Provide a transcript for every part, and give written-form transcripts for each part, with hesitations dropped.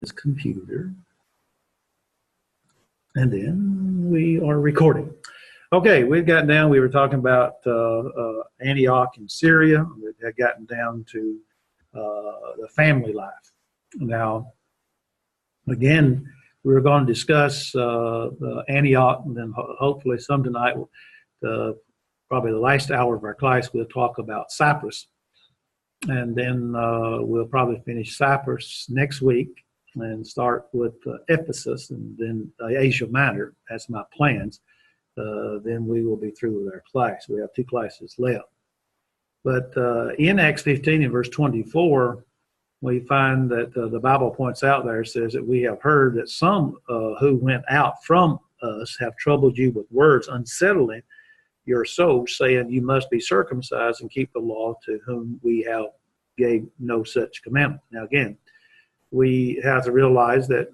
this computer. And then we are recording. Okay, we've gotten down, we were talking about Antioch in Syria. We had gotten down to the family life. Now, again, we're going to discuss Antioch, and then hopefully some tonight, probably the last hour of our class, we'll talk about Cyprus. And then we'll probably finish Cyprus next week and start with Ephesus and then Asia Minor. That's my plans. Then we will be through with our class. We have 2 classes left. But in Acts 15 and verse 24, we find that the Bible points out there, says that we have heard that some who went out from us have troubled you with words, unsettling your souls, saying you must be circumcised and keep the law, to whom we have gave no such commandment. Now again, we have to realize that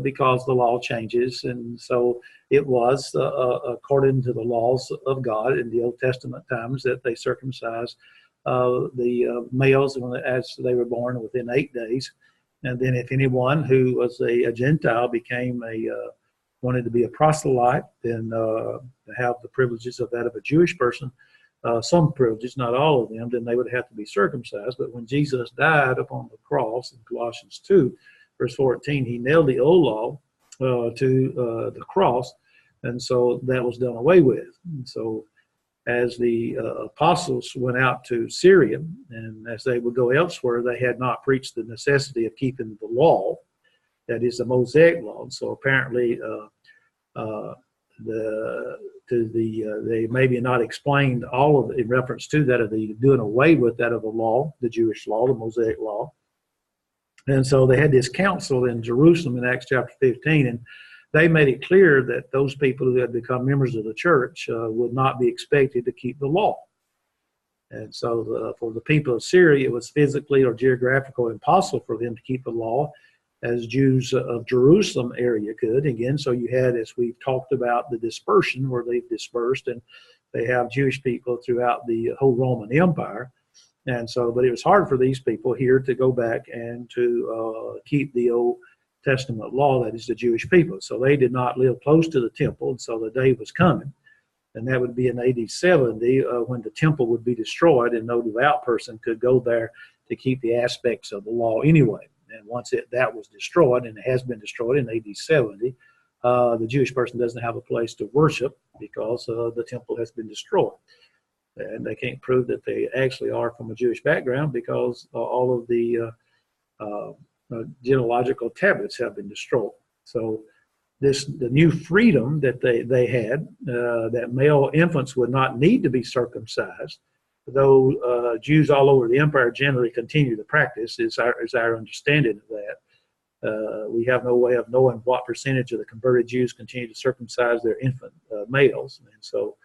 because the law changes, and so it was according to the laws of God in the Old Testament times that they circumcised the males as they were born within 8 days. And then if anyone who was a Gentile became wanted to be a proselyte, then to have the privileges of that of a Jewish person, some privileges, not all of them, then they would have to be circumcised. But when Jesus died upon the cross in Colossians 2, verse 14, he nailed the old law to the cross, and so that was done away with. And so as the apostles went out to Syria, and as they would go elsewhere, they had not preached the necessity of keeping the law, that is the Mosaic law. And so apparently they maybe not explained all of it in reference to that, of the doing away with that of the law, the Jewish law, the Mosaic law. And so they had this council in Jerusalem in Acts chapter 15, and they made it clear that those people who had become members of the church would not be expected to keep the law. And so for the people of Syria, it was physically or geographically impossible for them to keep the law, as Jews of Jerusalem area could. Again, so you had, as we've talked about, the dispersion, where they've dispersed, and they have Jewish people throughout the whole Roman Empire. And so, but it was hard for these people here to go back and to keep the Old Testament law, that is the Jewish people. So they did not live close to the temple, and so the day was coming, and that would be in AD 70 when the temple would be destroyed, and no devout person could go there to keep the aspects of the law anyway. And once that was destroyed, and it has been destroyed in AD 70, the Jewish person doesn't have a place to worship because the temple has been destroyed. And they can't prove that they actually are from a Jewish background because all of the genealogical tablets have been destroyed. So the new freedom that they had, that male infants would not need to be circumcised, though Jews all over the empire generally continue to practice, is our understanding of that. We have no way of knowing what percentage of the converted Jews continue to circumcise their infant males. And so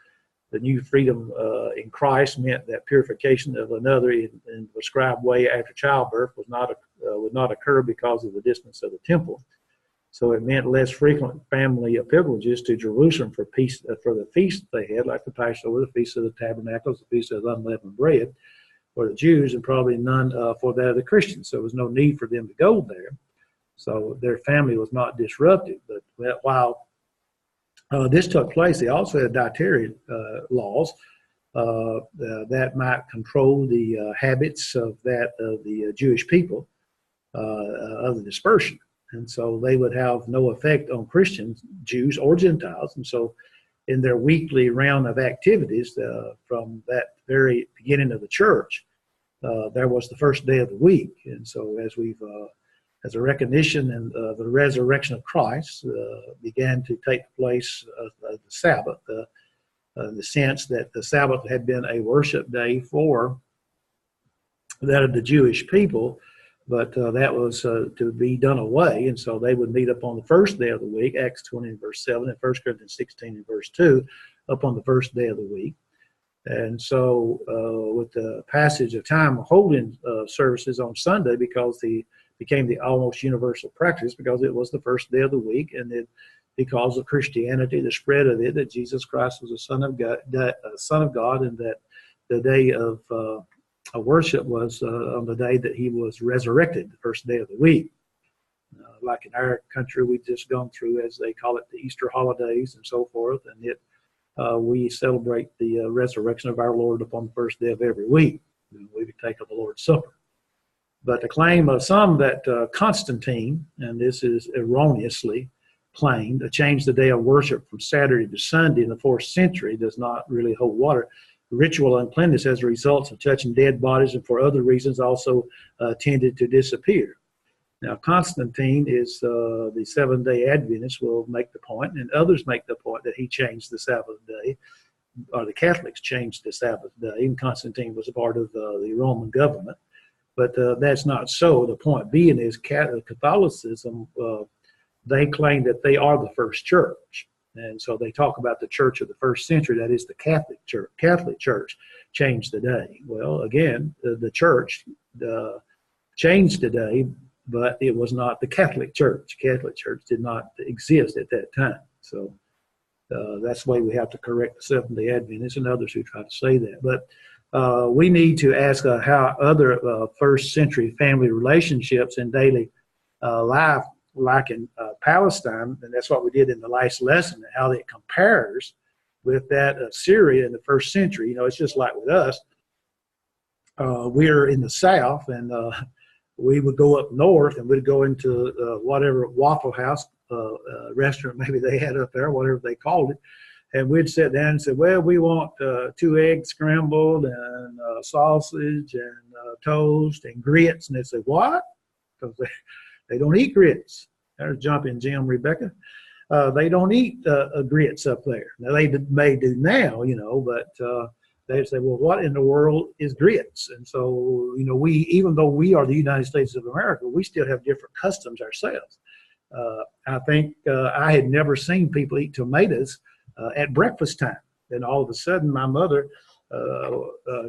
the new freedom in Christ meant that purification of another in the prescribed way after childbirth would not occur because of the distance of the temple. So it meant less frequent family pilgrimages to Jerusalem for the feasts they had, like the Passover, the Feast of the Tabernacles, the Feast of Unleavened Bread, for the Jews, and probably none for that of the Christians. So there was no need for them to go there. So their family was not disrupted. But while this took place, they also had dietary laws that might control the habits of the Jewish people of the dispersion. And so they would have no effect on Christians, Jews, or Gentiles. And so in their weekly round of activities from that very beginning of the church, there was the first day of the week. And so as a recognition and the resurrection of Christ began to take place of the Sabbath, the sense that the Sabbath had been a worship day for that of the Jewish people, but that was to be done away. And so they would meet up on the first day of the week, Acts 20 and verse 7, and 1 Corinthians 16 and verse 2, up on the first day of the week. And so with the passage of time, holding services on Sunday became the almost universal practice because it was the first day of the week, and because of Christianity, the spread of it, that Jesus Christ was a Son of God, and that the day of worship was on the day that he was resurrected, the first day of the week. like in our country, we've just gone through, as they call it, the Easter holidays and so forth, and we celebrate the resurrection of our Lord upon the first day of every week. We take of the Lord's Supper. But the claim of some that Constantine, and this is erroneously claimed, changed the day of worship from Saturday to Sunday in the 4th century does not really hold water. Ritual uncleanness as a result of touching dead bodies and for other reasons also tended to disappear. Now, Constantine is the Seventh-day Adventist will make the point, and others make the point that he changed the Sabbath day, or the Catholics changed the Sabbath day, and Constantine was a part of the Roman government. But that's not so. The point being is Catholicism, they claim that they are the first church. And so they talk about the church of the 1st century, that is the Catholic Church. Catholic Church changed the day. Well, again, the church changed the day, but it was not the Catholic Church. Catholic Church did not exist at that time. So that's the way we have to correct the Seventh-day Adventists and others who try to say that. But we need to ask how other 1st century family relationships and daily life, like in Palestine, and that's what we did in the last lesson, how it compares with that of Syria in the 1st century. You know, it's just like with us. We're in the South, and we would go up north, and we'd go into whatever Waffle House restaurant maybe they had up there, whatever they called it, and we'd sit down and say, well, we want 2 eggs scrambled and sausage and toast and grits. And they'd say, what? Because they don't eat grits. There's jumping Jim, Rebecca. They don't eat grits up there. Now, they may do now, you know, but they say, well, what in the world is grits? And so, you know, even though we are the United States of America, we still have different customs ourselves. I think I had never seen people eat tomatoes at breakfast time. Then all of a sudden, my mother,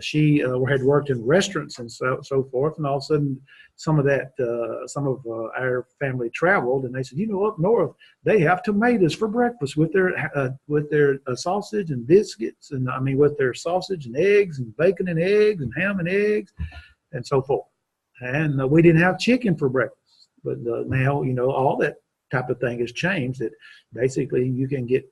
she had worked in restaurants and so forth, and all of a sudden, some of our family traveled, and they said, you know, up north they have tomatoes for breakfast with their sausage and biscuits, and I mean with their sausage and eggs and bacon and eggs and ham and eggs, and so forth. And we didn't have chicken for breakfast, but now, you know, all that type of thing has changed. That basically you can get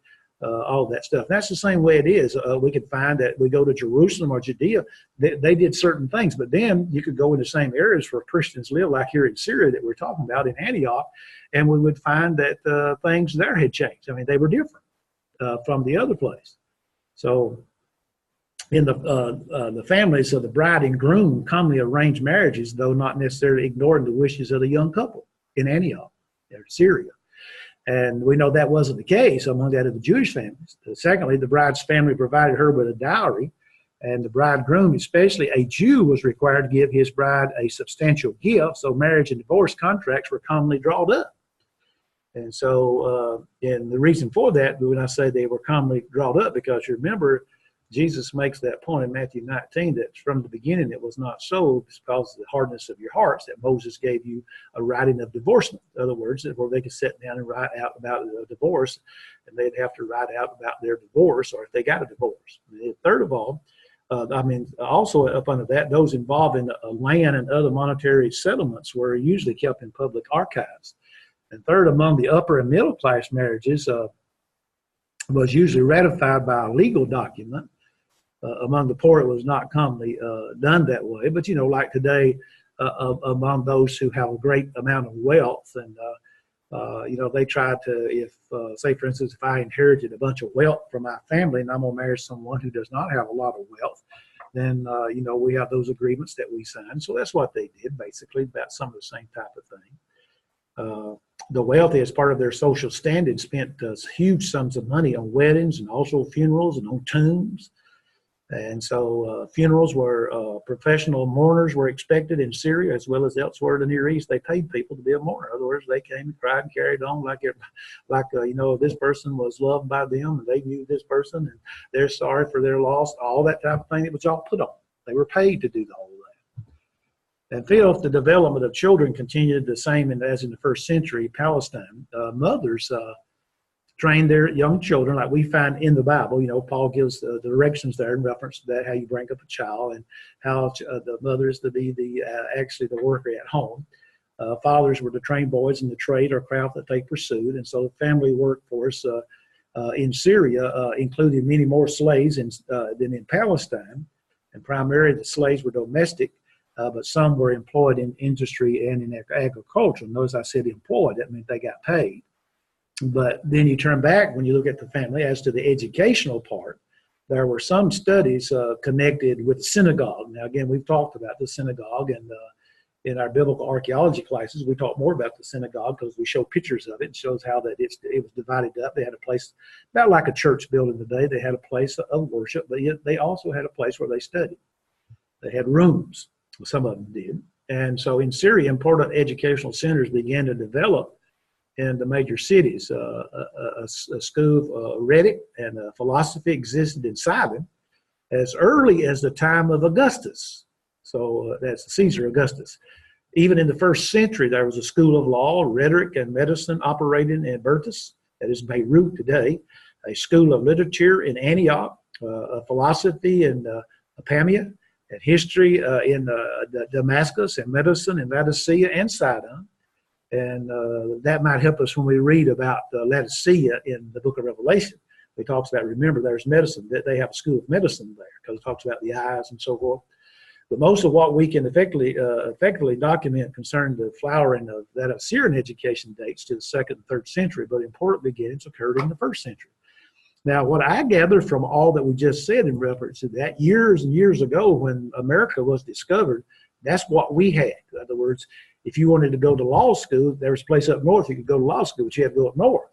all that stuff. That's the same way it is. We could find that we go to Jerusalem or Judea, they did certain things, but then you could go in the same areas where Christians live, like here in Syria that we're talking about in Antioch, and we would find that things there had changed. I mean, they were different from the other place. So in the families of the bride and groom commonly arranged marriages, though not necessarily ignoring the wishes of the young couple in Antioch, or Syria. And we know that wasn't the case among that of the Jewish families. Secondly, the bride's family provided her with a dowry, and the bridegroom, especially a Jew, was required to give his bride a substantial gift, so marriage and divorce contracts were commonly drawn up. And so, and the reason for that, when I say they were commonly drawn up, because you remember, Jesus makes that point in Matthew 19 that from the beginning it was not so because of the hardness of your hearts that Moses gave you a writing of divorcement. In other words, where they could sit down and write out about a divorce, and they'd have to write out about their divorce or if they got a divorce. And third of all, also up under that, those involved in land and other monetary settlements were usually kept in public archives. And third, among the upper and middle class marriages was usually ratified by a legal document. Among the poor, it was not commonly done that way. But, you know, like today, among those who have a great amount of wealth, and, you know, they try to, say, for instance, if I inherited a bunch of wealth from my family and I'm going to marry someone who does not have a lot of wealth, then, you know, we have those agreements that we sign. So that's what they did, basically, about some of the same type of thing. The wealthy, as part of their social standing, spent huge sums of money on weddings and also funerals and on tombs. And so funerals were, professional mourners were expected in Syria as well as elsewhere in the Near East. They paid people to be a mourner. In other words, they came and cried and carried on like you know, this person was loved by them and they knew this person and they're sorry for their loss, all that type of thing. It was all put on. They were paid to do all of that. And fifth, the development of children continued the same as in the first century Palestine. Mothers train their young children, like we find in the Bible. You know, Paul gives the directions there in reference to that, how you bring up a child and how the mother is to be actually the worker at home. Fathers were the trained boys in the trade or craft that they pursued. And so the family workforce in Syria included many more slaves than in Palestine. And primarily the slaves were domestic, but some were employed in industry and in agriculture. And those I said employed, that meant they got paid. But then you turn back when you look at the family as to the educational part. There were some studies connected with the synagogue. Now, again, we've talked about the synagogue, and in our biblical archaeology classes, we talk more about the synagogue because we show pictures of it. It shows how that it was divided up. They had a place, about like a church building today. They had a place of worship, but yet they also had a place where they studied. They had rooms. Some of them did. And so in Syria, important educational centers began to develop in the major cities. A school of rhetoric and philosophy existed in Sidon as early as the time of Augustus. So that's Caesar Augustus. Even in the first century, there was a school of law, rhetoric, and medicine operating in Bertus, that is Beirut today, a school of literature in Antioch, a philosophy in Apamea, and history in Damascus, and medicine in Laodicea and Sidon. And that might help us when we read about Laodicea in the book of Revelation. It talks about, remember, there's medicine, that they have a school of medicine there, because it talks about the eyes and so forth. But most of what we can effectively document concerning the flowering of that Assyrian education dates to the 2nd and 3rd century, but important beginnings occurred in the 1st century. Now, what I gather from all that we just said in reference to that, years and years ago when America was discovered, that's what we had. In other words, if you wanted to go to law school, there was a place up north you could go to law school, but you had to go up north.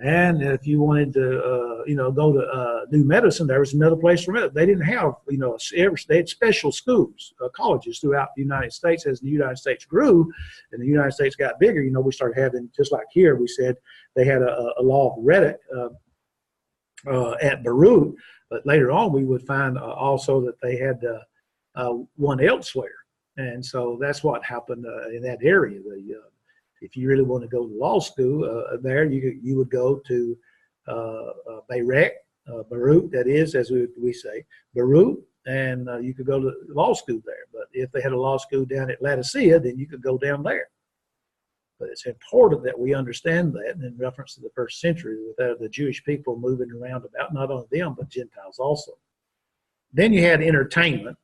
And if you wanted to, go to do medicine, there was another place for medicine. They didn't have, they had special schools, colleges throughout the United States. As the United States grew and the United States got bigger, we started having, just like here, we said they had a law of rhetoric at Beirut, but later on we would find also that they had one elsewhere. And so that's what happened in that area. If you really want to go to law school there, you would go to Beirut, that is, as we say, Beirut, and you could go to law school there. But if they had a law school down at Laodicea, then you could go down there. But it's important that we understand that in reference to the 1st century, with the Jewish people moving around about, not only them, but Gentiles also. Then you had entertainment.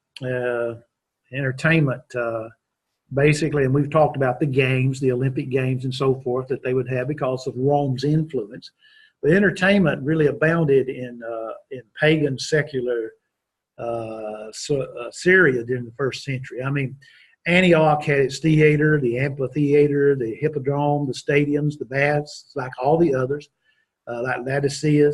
Basically, and we've talked about the games, the Olympic Games and so forth that they would have because of Rome's influence. But entertainment really abounded in pagan secular Syria during the 1st century. I mean, Antioch had its theater, the amphitheater, the hippodrome, the stadiums, the baths, like all the others, like Laodicea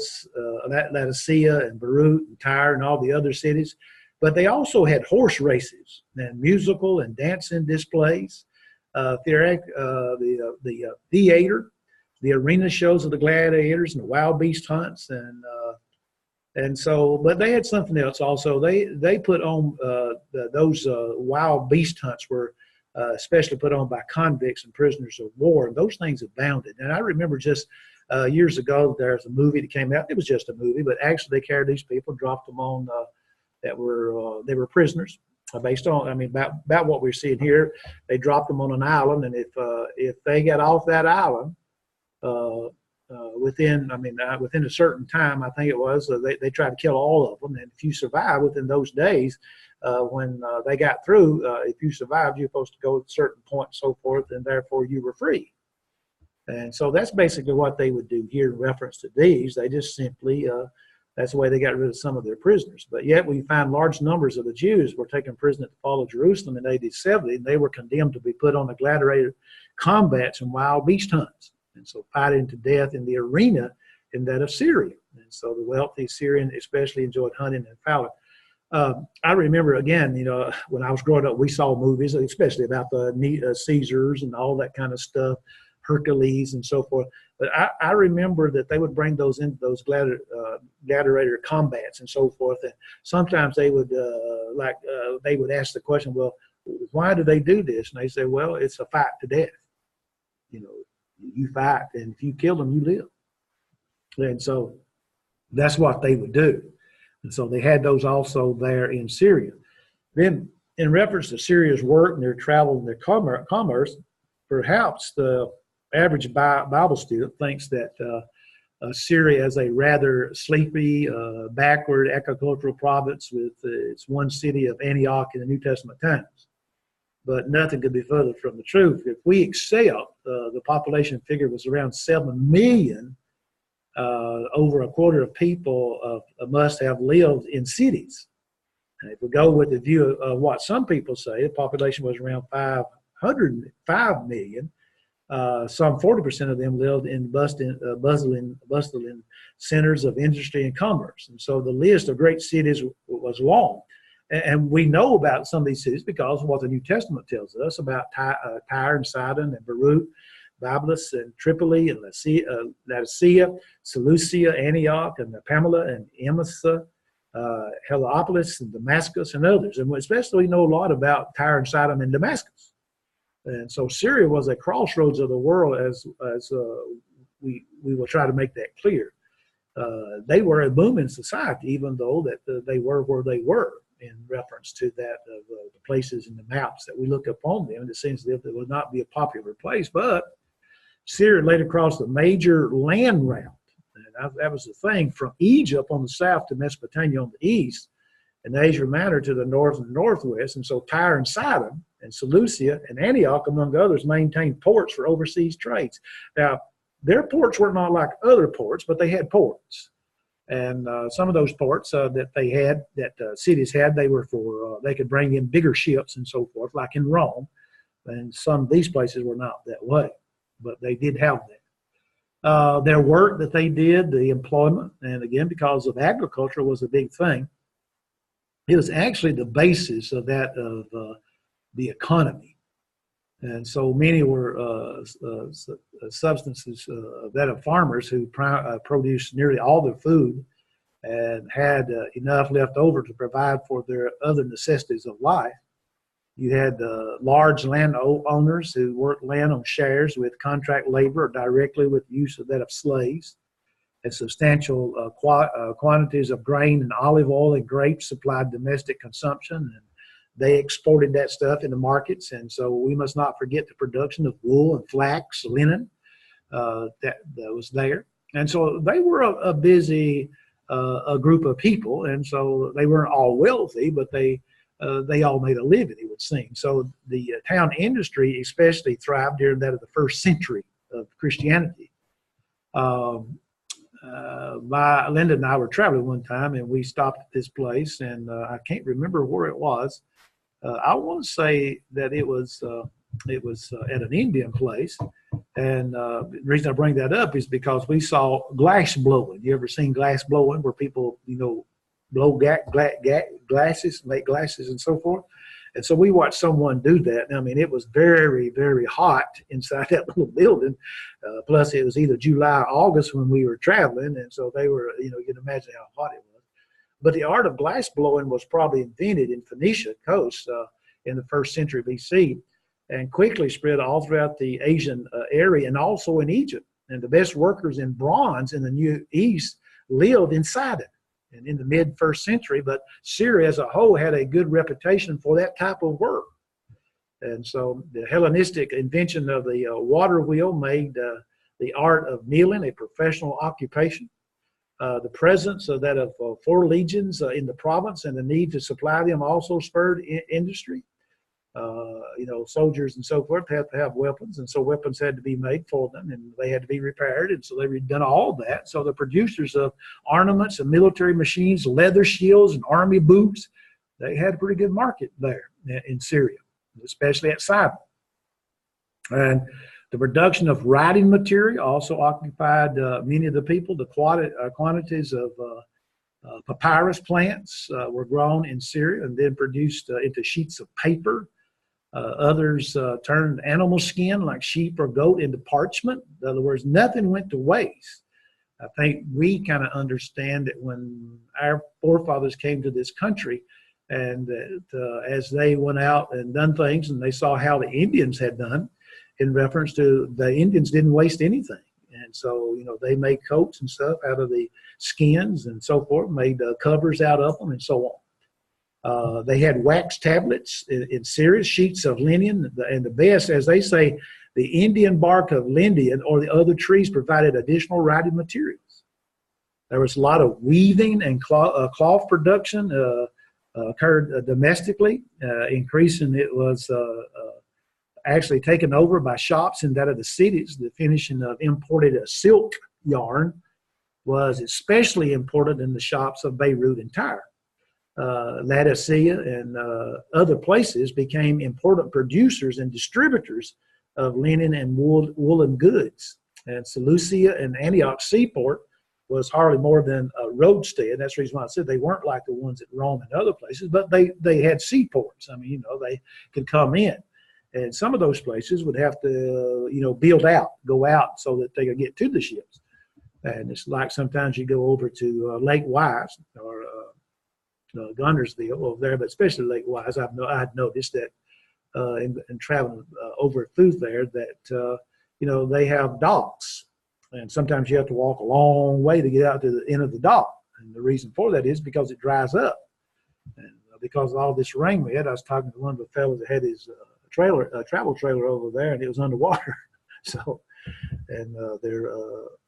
and Beirut and Tyre and all the other cities. But they also had horse races and musical and dancing displays, the theater, the arena shows of the gladiators and the wild beast hunts, and so. But they had something else also. They put on those wild beast hunts were especially put on by convicts and prisoners of war, and those things abounded. And I remember just years ago there's a movie that came out. It was just a movie, but actually they carried these people, dropped them on. They were prisoners based on, about what we're seeing here. They dropped them on an island, and if they got off that island within a certain time, I think it was, they tried to kill all of them. And if you survive within those days, when they got through, if you survived, you're supposed to go at a certain point and so forth, and therefore you were free. And so that's basically what they would do here in reference to these. They just simply that's the way they got rid of some of their prisoners. But yet we find large numbers of the Jews were taken prisoner at the fall of Jerusalem in AD 70, and they were condemned to be put on the gladiator combats and wild beast hunts, and so fighting to death in the arena in that of Syria. And so the wealthy Syrian especially enjoyed hunting and fowling. I remember, again, when I was growing up, we saw movies, especially about the Caesars and all that kind of stuff, Hercules and so forth. But I remember that they would bring those into those gladiator combats and so forth. And sometimes they would they would ask the question, well, why do they do this? And they say, well, it's a fight to death. You fight, and if you kill them, you live. And so that's what they would do. And so they had those also there in Syria. Then in reference to Syria's work and their travel and their commerce, perhaps the average Bible student thinks that Syria is a rather sleepy, backward agricultural province with its one city of Antioch in the New Testament times. But nothing could be further from the truth. If we accept the population figure was around 7 million, over a quarter of people must have lived in cities. And if we go with the view of what some people say, the population was around 505 million. Some 40% of them lived in bustling centers of industry and commerce. And so the list of great cities was long. And we know about some of these cities because of what the New Testament tells us about Tyre and Sidon and Beirut, Byblus and Tripoli and Laodicea, Seleucia, Antioch, and Pamela and Emesa, Heliopolis and Damascus and others. And especially we know a lot about Tyre and Sidon and Damascus. And so Syria was a crossroads of the world, as we will try to make that clear. They were a booming society, even though that they were where they were in reference to that of the places in the maps that we look upon them. It seems as if it would not be a popular place, but Syria laid across the major land route. And that was the thing, from Egypt on the south to Mesopotamia on the east, and Asia Minor to the north and northwest. And so Tyre and Sidon and Seleucia and Antioch, among others, maintained ports for overseas trades. Now, their ports were not like other ports, but they had ports. And some of those ports that they had, that cities had, they were for, they could bring in bigger ships and so forth, like in Rome. And some of these places were not that way, but they did have that. Their work that they did, the employment, and again, because of agriculture was a big thing, it was actually the basis of that of the economy. And so many were substances that of farmers who produced nearly all their food and had enough left over to provide for their other necessities of life. You had large landowners who worked land on shares with contract labor or directly with the use of that of slaves. And substantial quantities of grain and olive oil and grapes supplied domestic consumption, and they exported that stuff in the markets. And so we must not forget the production of wool and flax, linen that was there. And so they were a busy a group of people, and so they weren't all wealthy, but they all made a living, it would seem. So the town industry especially thrived during that of the first century of Christianity. Linda and I were traveling one time, and we stopped at this place, and I can't remember where it was. I want to say that it was at an Indian place, and the reason I bring that up is because we saw glass blowing. You ever seen glass blowing, where people, blow glasses, make glasses and so forth? And so we watched someone do that. I mean, it was very, very hot inside that little building. Plus, it was either July or August when we were traveling, and so they were, you can imagine how hot it was. But the art of glass blowing was probably invented in Phoenicia coast in the 1st century BC, and quickly spread all throughout the Asian area and also in Egypt. And the best workers in bronze in the Near East lived in Sidon and in the mid-1st century, but Syria as a whole had a good reputation for that type of work. And so the Hellenistic invention of the water wheel made the art of kneeling a professional occupation. The presence of that of 4 legions in the province and the need to supply them also spurred industry. Soldiers and so forth had to have weapons, and so weapons had to be made for them, and they had to be repaired, and so they had done all that. So the producers of ornaments and military machines, leather shields and army boots, they had a pretty good market there in Syria, especially at Sidon. And the production of writing material also occupied many of the people. The quantities of papyrus plants were grown in Syria and then produced into sheets of paper. Others turned animal skin like sheep or goat into parchment. In other words, nothing went to waste. I think we kind of understand that when our forefathers came to this country, and that as they went out and done things and they saw how the Indians had done, in reference to the Indians didn't waste anything. And so, they made coats and stuff out of the skins and so forth, made covers out of them and so on. They had wax tablets in Syria, sheets of linen, and the best, as they say, The Indian bark of linden or the other trees provided additional writing materials. There was a lot of weaving and cloth production occurred domestically, increasing. It was actually taken over by shops in that of the cities. The finishing of imported silk yarn was especially important in the shops of Beirut and Tyre. Laodicea and other places became important producers and distributors of linen and woolen goods. And Seleucia and Antioch seaport was hardly more than a roadstead. That's the reason why I said they weren't like the ones at Rome and other places, but they had seaports. I mean, they could come in. And some of those places would have to, build out, go out so that they could get to the ships. And it's like sometimes you go over to Lake Wise or Guntersville over there, but especially Lake Wise. I'd noticed that in traveling over through there that, they have docks. And sometimes you have to walk a long way to get out to the end of the dock. And the reason for that is because it dries up. And because of all this rain we had, I was talking to one of the fellows that had his travel trailer over there, and it was underwater. So, and their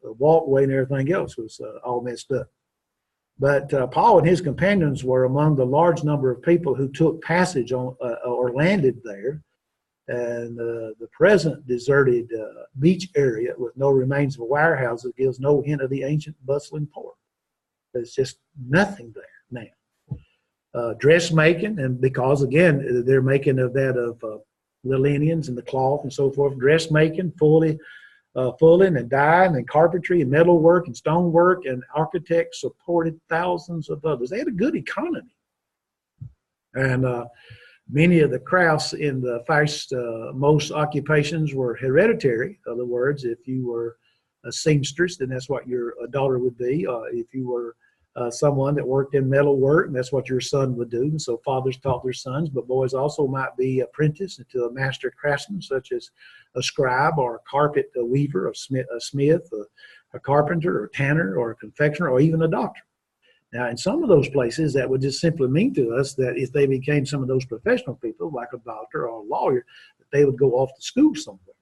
walkway and everything else was all messed up. But Paul and his companions were among the large number of people who took passage on or landed there. And the present deserted beach area with no remains of warehouses gives no hint of the ancient bustling port. There's just nothing there now. Dressmaking, and because, again, they're making of that of the linens and the cloth and so forth, dressmaking, fulling and dyeing and carpentry and metalwork and stonework, and architects supported thousands of others. They had a good economy. And many of the crafts in the first most occupations were hereditary. In other words, if you were a seamstress, then that's what your daughter would be. If you were someone that worked in metal work, and that's what your son would do. And so fathers taught their sons, but boys also might be apprenticed to a master craftsman, such as a scribe or a carpet weaver, a smith, a carpenter, or a tanner, or a confectioner, or even a doctor. Now, in some of those places, that would just simply mean to us that if they became some of those professional people, like a doctor or a lawyer, that they would go off to school somewhere.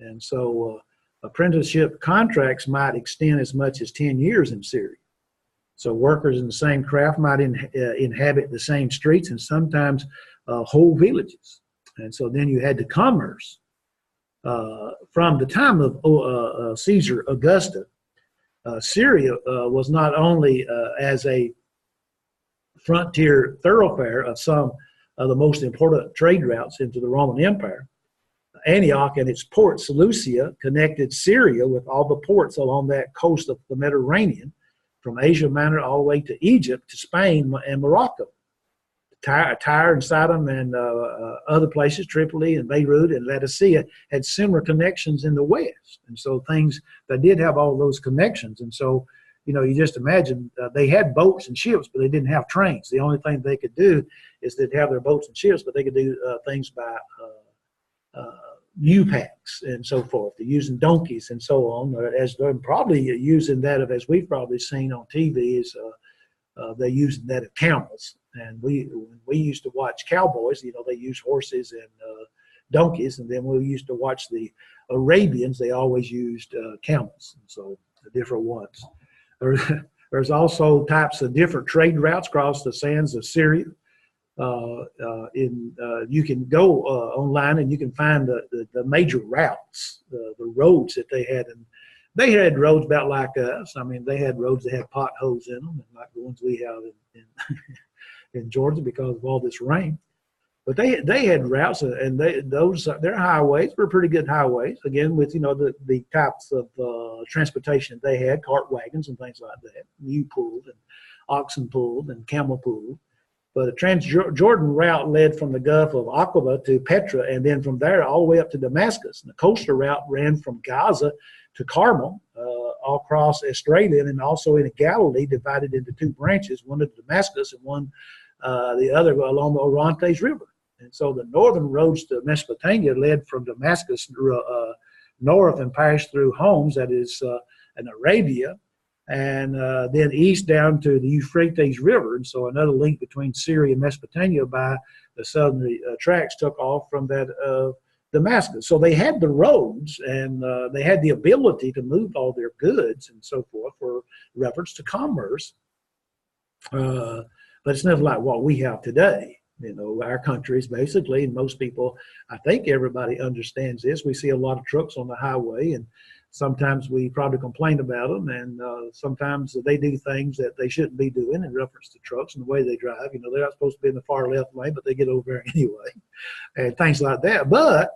And so apprenticeship contracts might extend as much as 10 years in Syria. So workers in the same craft might inhabit the same streets and sometimes whole villages. And so then you had the commerce. From the time of Caesar Augusta, Syria was not only as a frontier thoroughfare of some of the most important trade routes into the Roman Empire. Antioch and its port, Seleucia, connected Syria with all the ports along that coast of the Mediterranean, from Asia Minor all the way to Egypt, to Spain and Morocco. Tyre and Sidon and other places, Tripoli and Beirut and Laodicea, had similar connections in the West. And so things, they did have all those connections. And so, you just imagine they had boats and ships, but they didn't have trains. The only thing they could do is they'd have their boats and ships, but they could do things by U-packs and so forth. They're using donkeys and so on, as they're probably using that of, as we've probably seen on TV, is they're using that of camels. And we used to watch cowboys, they use horses and donkeys, and then we used to watch the Arabians. They always used camels, and so the different ones. There's also types of different trade routes across the sands of Syria. You can go online and you can find the major routes, the roads that they had. And they had roads about like us. I mean, they had roads that had potholes in them, like the ones we have in Georgia because of all this rain. But they had routes, and their highways were pretty good highways. Again, with the types of transportation they had, cart wagons and things like that, mule pulled and oxen pulled and camel pulled. But a Trans-Jordan route led from the Gulf of Aqaba to Petra, and then from there all the way up to Damascus. And the coastal route ran from Gaza to Carmel, all across Australia, and also in Galilee, divided into two branches, one to Damascus and one the other along the Orontes River. And so the northern roads to Mesopotamia led from Damascus north and passed through Homs, that is in Arabia, and then east down to the Euphrates River. And so another link between Syria and Mesopotamia by the southern tracts took off from that Damascus. So they had the roads, and they had the ability to move all their goods and so forth for reference to commerce. But it's never like what we have today. You know, our countries basically, and most people, I think everybody understands this. We see a lot of trucks on the highway, and sometimes we probably complain about them, and sometimes they do things that they shouldn't be doing in reference to trucks and the way they drive. You know, they're not supposed to be in the far left lane, but they get over there anyway, and things like that. But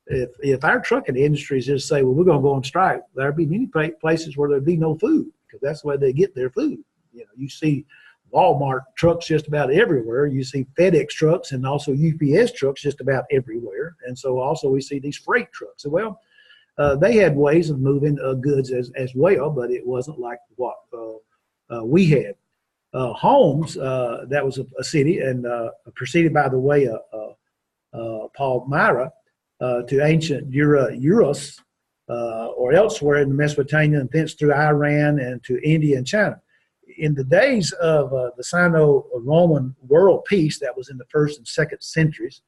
if our trucking industries just say, well, we're going to go on strike, there'd be many places where there'd be no food, because that's the way they get their food. You know, you see Walmart trucks just about everywhere. You see FedEx trucks and also UPS trucks just about everywhere. And so also we see these freight trucks. So, well, they had ways of moving goods as well, but it wasn't like what we had. Homs, that was a city, and preceded by the way Palmyra to ancient Urus or elsewhere in Mesopotamia, and thence through Iran and to India and China. In the days of the Sino-Roman world peace, that was in the 1st and 2nd centuries,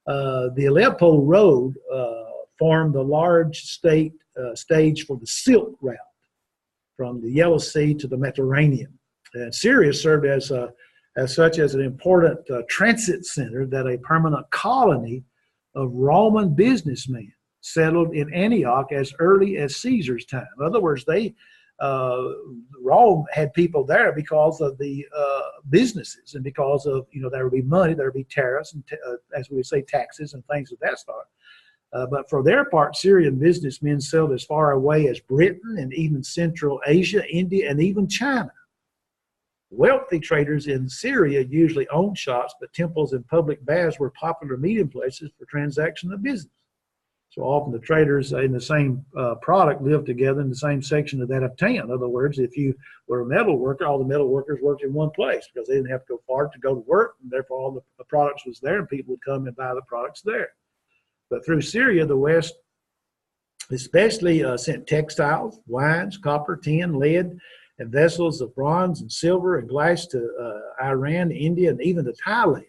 the Aleppo Road formed the large stage for the Silk Route from the Yellow Sea to the Mediterranean. And Syria served as such as an important transit center that a permanent colony of Roman businessmen settled in Antioch as early as Caesar's time. In other words, Rome had people there because of the businesses, and because of, you know, there would be money, there would be tariffs, and as we would say, taxes and things of that sort. But for their part, Syrian businessmen sailed as far away as Britain and even Central Asia, India, and even China. Wealthy traders in Syria usually owned shops, but temples and public baths were popular meeting places for transaction of business. So often the traders in the same product lived together in the same section of that of town. In other words, if you were a metal worker, all the metal workers worked in one place because they didn't have to go far to go to work, and therefore all the products was there, and people would come and buy the products there. But through Syria, the West especially sent textiles, wines, copper, tin, lead, and vessels of bronze and silver and glass to Iran, India, and even to Thailand.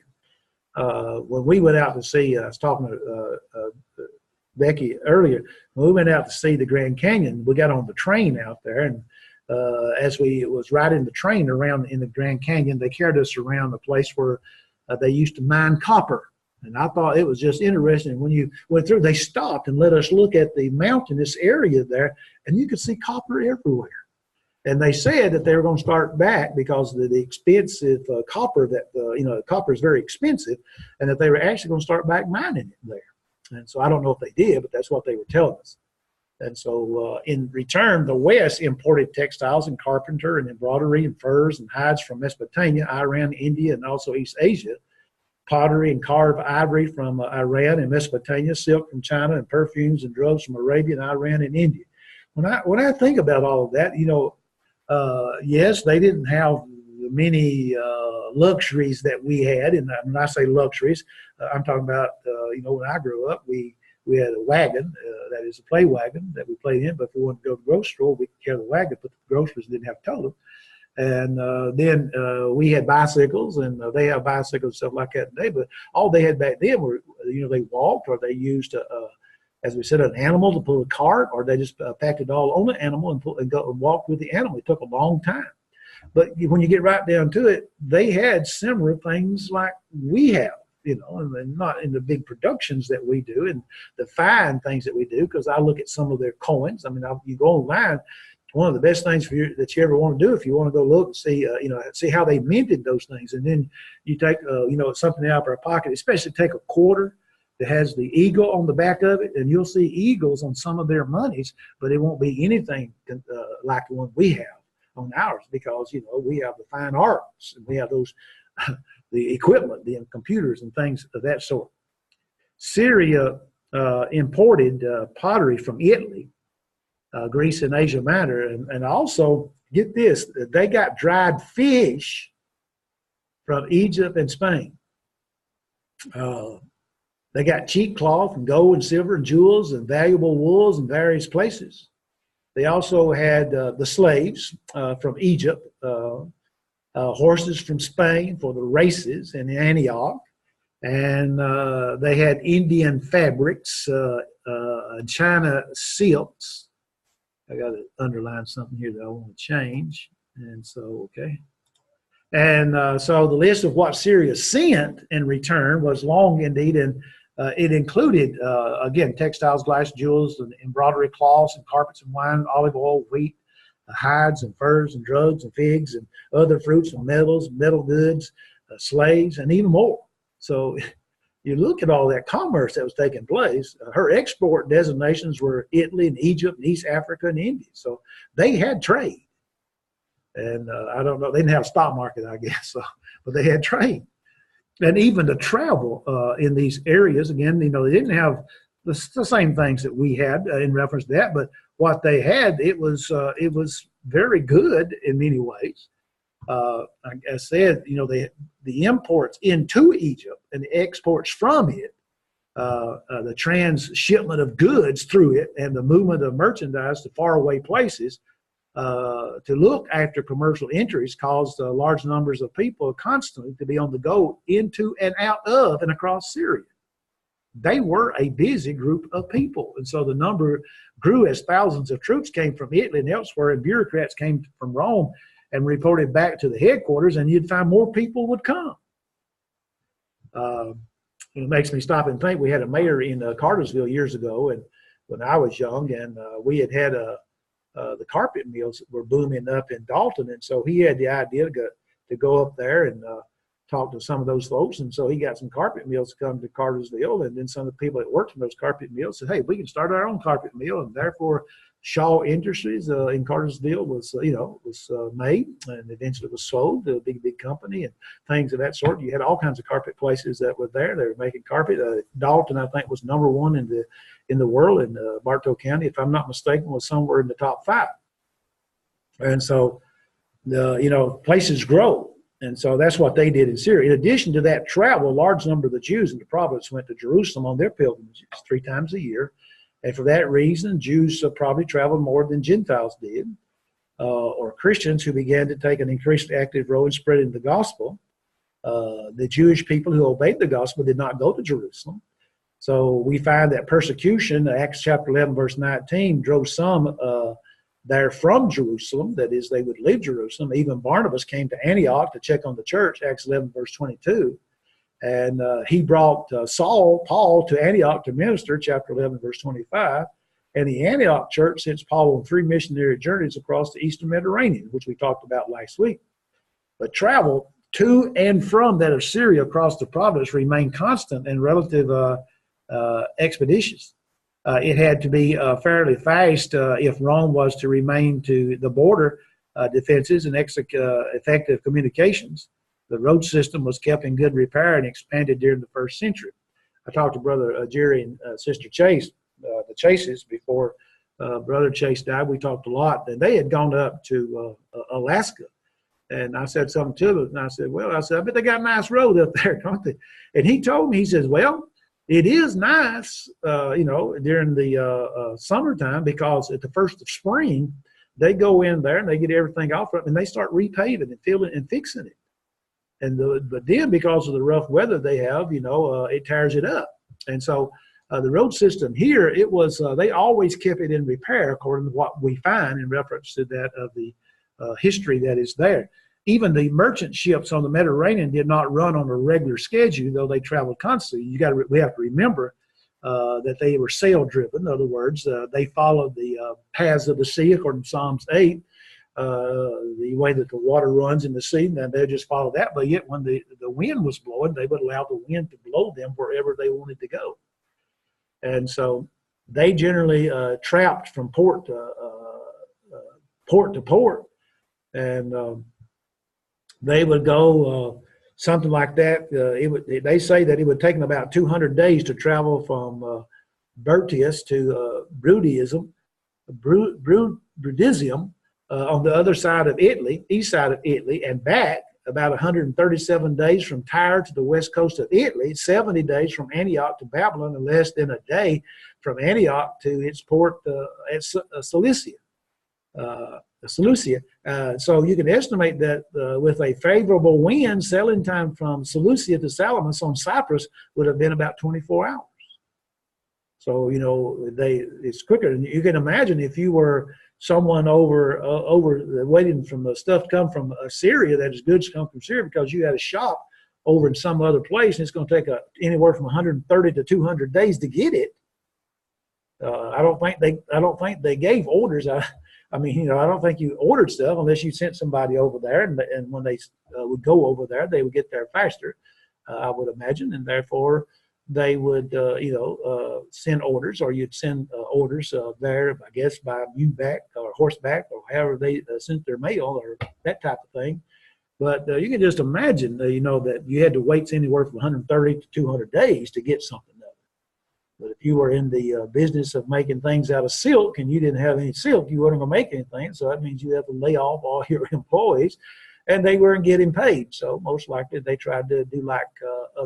When we went out to see, I was talking to Becky earlier, when we went out to see the Grand Canyon, we got on the train out there, and as we was riding the train around in the Grand Canyon, they carried us around the place where they used to mine copper. And I thought it was just interesting. When you went through, they stopped and let us look at the mountainous area there, and you could see copper everywhere. And they said that they were going to start back because of the expensive copper that, copper is very expensive, and that they were actually going to start back mining it there. And so I don't know if they did, but that's what they were telling us. And so in return, the West imported textiles and carpenter and embroidery and furs and hides from Mesopotamia, Iran, India, and also East Asia, pottery and carved ivory from Iran and Mesopotamia, silk from China, and perfumes and drugs from Arabia and Iran and India. When I think about all of that, yes, they didn't have many luxuries that we had. And when I say luxuries, I'm talking about, when I grew up, we had a wagon, that is a play wagon that we played in. But if we wanted to go to the grocery store, we could carry the wagon, but the groceries didn't have totem. And then we had bicycles, and they have bicycles and stuff like that today. But all they had back then were, they walked, or they used, as we said, an animal to pull a cart, or they just packed it all on the animal and go and walked with the animal. It took a long time. But when you get right down to it, they had similar things like we have, and not in the big productions that we do and the fine things that we do. Because I look at some of their coins. I mean, you go online. One of the best things that you ever want to do, if you want to go look and see, see how they minted those things, and then you take, something out of our pocket, especially take a quarter that has the eagle on the back of it, and you'll see eagles on some of their monies, but it won't be anything like the one we have on ours, because we have the fine arts, and we have those the equipment, the computers and things of that sort. Syria imported pottery from Italy, Greece, and Asia Minor, and also, get this, they got dried fish from Egypt and Spain. They got cheap cloth and gold and silver and jewels and valuable wools in various places. They also had the slaves from Egypt, horses from Spain for the races in Antioch, And they had Indian fabrics, China silks. I got to underline something here that I want to change. And so, okay. And so the list of what Syria sent in return was long indeed, and it included, again, textiles, glass, jewels, and embroidery cloths, and carpets and wine, olive oil, wheat, hides and furs and drugs and figs and other fruits and metals, metal goods, slaves, and even more. So you look at all that commerce that was taking place. Her export designations were Italy and Egypt and East Africa and India. So they had trade. And I don't know, they didn't have a stock market, I guess, but they had trade. And even to travel in these areas, again, you know, they didn't have the same things that we had in reference to that, but what they had, it was very good in many ways. Like I said, you know, the imports into Egypt and the exports from it, the transshipment of goods through it, and the movement of merchandise to faraway places to look after commercial entries caused large numbers of people constantly to be on the go into and out of and across Syria. They were a busy group of people. And so the number grew as thousands of troops came from Italy and elsewhere, and bureaucrats came from Rome and reported back to the headquarters, and you'd find more people would come. It makes me stop and think. We had a mayor in Cartersville years ago, and when I was young, and we had the carpet mills that were booming up in Dalton, and so he had the idea to go up there and talk to some of those folks, and so he got some carpet mills to come to Cartersville, and then some of the people that worked in those carpet mills said, hey, we can start our own carpet mill, and therefore Shaw Industries in Cartersville was made, and eventually was sold to a big company and things of that sort. You had all kinds of carpet places that were there. They were making carpet. Dalton, I think, was number one in the world in Bartow County, if I'm not mistaken, was somewhere in the top 5. And so, places grow. And so that's what they did in Syria. In addition to that travel, a large number of the Jews in the province went to Jerusalem on their pilgrimages 3 times a year. And for that reason, Jews probably traveled more than Gentiles did, or Christians who began to take an increasingly active role in spreading the gospel. The Jewish people who obeyed the gospel did not go to Jerusalem. So we find that persecution, Acts chapter 11, verse 19, drove some there from Jerusalem. That is, they would leave Jerusalem. Even Barnabas came to Antioch to check on the church, Acts 11, verse 22. And he brought Paul to Antioch to minister, chapter 11, verse 25. And the Antioch church sent Paul on 3 missionary journeys across the eastern Mediterranean, which we talked about last week. But travel to and from that of Syria across the province remained constant and relative expeditious. It had to be fairly fast if Rome was to remain to the border defenses and effective communications. The road system was kept in good repair and expanded during the 1st century. I talked to Brother Jerry and Sister Chase, the Chases, before Brother Chase died. We talked a lot, and they had gone up to Alaska. And I said something to them, and I said, I bet they got a nice road up there, don't they? And he told me, he says, well, it is nice, during the summertime, because at the first of spring, they go in there and they get everything off of it, and they start repaving and filling and fixing it. But then because of the rough weather they have, it tears it up. And so the road system here, it was, they always kept it in repair according to what we find in reference to that of the history that is there. Even the merchant ships on the Mediterranean did not run on a regular schedule, though they traveled constantly. We have to remember that they were sail driven. In other words, they followed the paths of the sea according to Psalms 8. The way that the water runs in the sea, and they just follow that. But yet when the wind was blowing, they would allow the wind to blow them wherever they wanted to go. And so they generally trapped from port to port. And they would go something like that. They say that it would take them about 200 days to travel from Brutius to Brundisium, on the other side of Italy, east side of Italy, and back about 137 days from Tyre to the west coast of Italy, 70 days from Antioch to Babylon, and less than a day from Antioch to its port at Seleucia. So you can estimate that with a favorable wind, sailing time from Seleucia to Salamis on Cyprus would have been about 24 hours. So, it's quicker. And you can imagine if you were someone over waiting from the stuff come from Syria, that is goods come from Syria, because you had a shop over in some other place, and it's going to take anywhere from 130 to 200 days to get it. I don't think they gave orders. I don't think you ordered stuff unless you sent somebody over there, and when they would go over there, they would get there faster, I would imagine, and therefore they would, send orders, or you'd send orders there, I guess, by mule-back or horseback, or however they sent their mail, or that type of thing. But you can just imagine, that you had to wait anywhere from 130 to 200 days to get something done. But if you were in the business of making things out of silk and you didn't have any silk, you weren't going to make anything. So that means you have to lay off all your employees, and they weren't getting paid. So most likely they tried to do like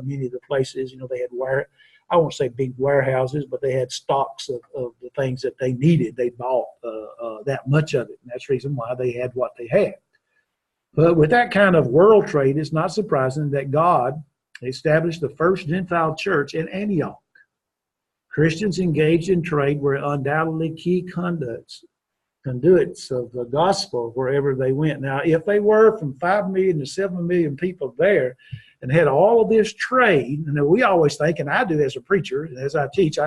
many of the places, they had I won't say big warehouses, but they had stocks of the things that they needed. They bought that much of it, and that's the reason why they had what they had. But with that kind of world trade, it's not surprising that God established the first Gentile church in Antioch. Christians engaged in trade were undoubtedly key conduits of the gospel wherever they went. Now, if they were from 5 million to 7 million people there and had all of this trade, and we always think, and I do as a preacher, and as I teach,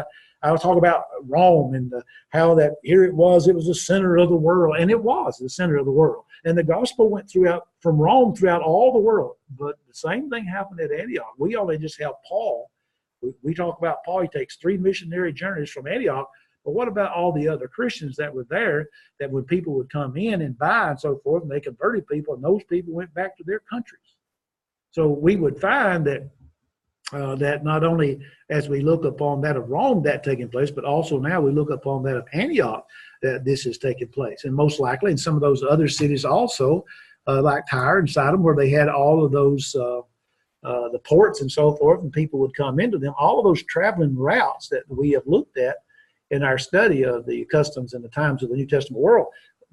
I'll talk about Rome and how that here it was the center of the world, and it was the center of the world. And the gospel went from Rome throughout all the world. But the same thing happened at Antioch. We only just have Paul. We talk about Paul. He takes 3 missionary journeys from Antioch. But what about all the other Christians that were there, that when people would come in and buy and so forth, and they converted people, and those people went back to their countries? So we would find that that not only as we look upon that of Rome that taking place, but also now we look upon that of Antioch, that this is taking place. And most likely in some of those other cities also, like Tyre and Sidon, where they had all of those the ports and so forth, and people would come into them. All of those traveling routes that we have looked at in our study of the customs and the times of the New Testament world,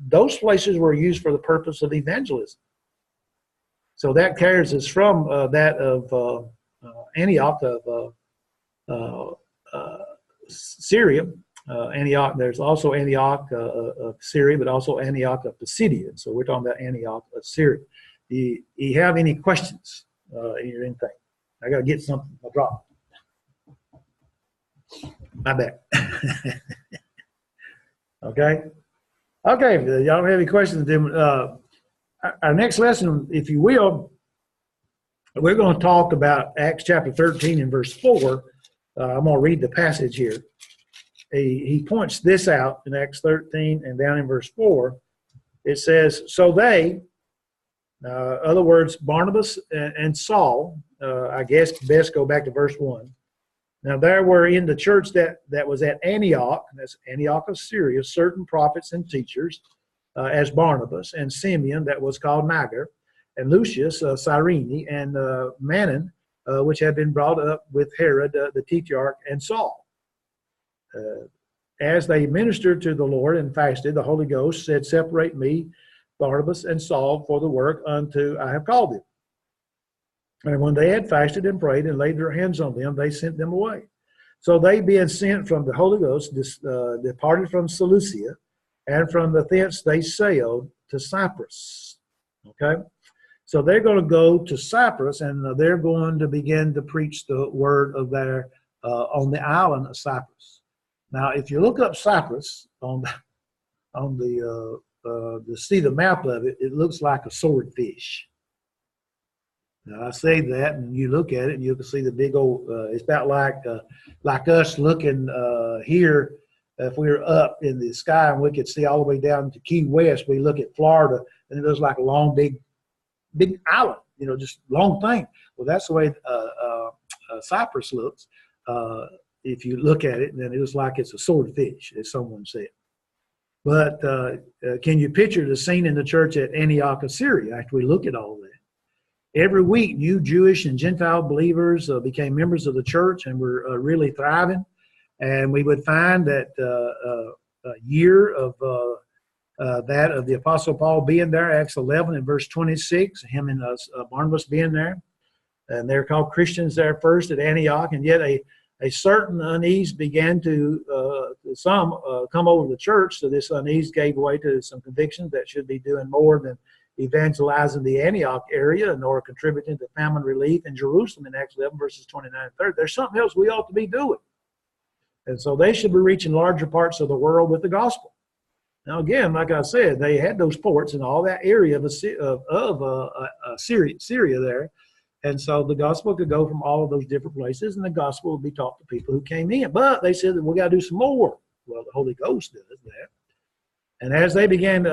those places were used for the purpose of evangelism. So that carries us from that of Antioch of Syria. Antioch. There's also Antioch of Syria, but also Antioch of Pisidia. So we're talking about Antioch of Syria. Do you have any questions in your anything? I got to get something. I'll drop. My bad. Okay. Okay. If y'all don't have any questions, then our next lesson, if you will, we're going to talk about Acts chapter 13 and verse 4. I'm going to read the passage here. He points this out in Acts 13 and down in verse 4. It says, so they, other words, Barnabas and Saul, I guess best go back to verse 1. Now there were in the church that was at Antioch, that's Antioch of Syria, certain prophets and teachers, as Barnabas, and Simeon, that was called Niger, and Lucius, Cyrene, and Manon, which had been brought up with Herod, the tetrarch, and Saul. As they ministered to the Lord and fasted, the Holy Ghost said, separate me, Barnabas and Saul, for the work unto I have called them. And when they had fasted and prayed and laid their hands on them, they sent them away. So they, being sent from the Holy Ghost, departed from Seleucia, and from thence they sailed to Cyprus. Okay? So they're going to go to Cyprus, and they're going to begin to preach the word of there on the island of Cyprus. Now, if you look up Cyprus to see the map of it, it looks like a swordfish. Now, I say that, and you look at it, and you can see the big old. It's about like us looking here. If we were up in the sky and we could see all the way down to Key West, we look at Florida, and it looks like a long, big island. Just long thing. Well, that's the way Cyprus looks. If you look at it, then it looks like it's a swordfish, as someone said. But can you picture the scene in the church at Antioch of Syria after we look at all that? Every week, new Jewish and Gentile believers became members of the church and were really thriving. And we would find that a year of that of the Apostle Paul being there, Acts 11 and verse 26, him and Barnabas being there. And they're called Christians there first at Antioch, and yet a certain unease began to come over the church. So this unease gave way to some convictions that should be doing more than evangelizing the Antioch area, nor contributing to famine relief in Jerusalem in Acts 11 verses 29 and 30. There's something else we ought to be doing. And so they should be reaching larger parts of the world with the gospel. Now again, like I said, they had those ports in all that area of Syria there. And so the gospel could go from all of those different places, and the gospel would be taught to people who came in. But they said that we got to do some more. Well, the Holy Ghost does that. And as they began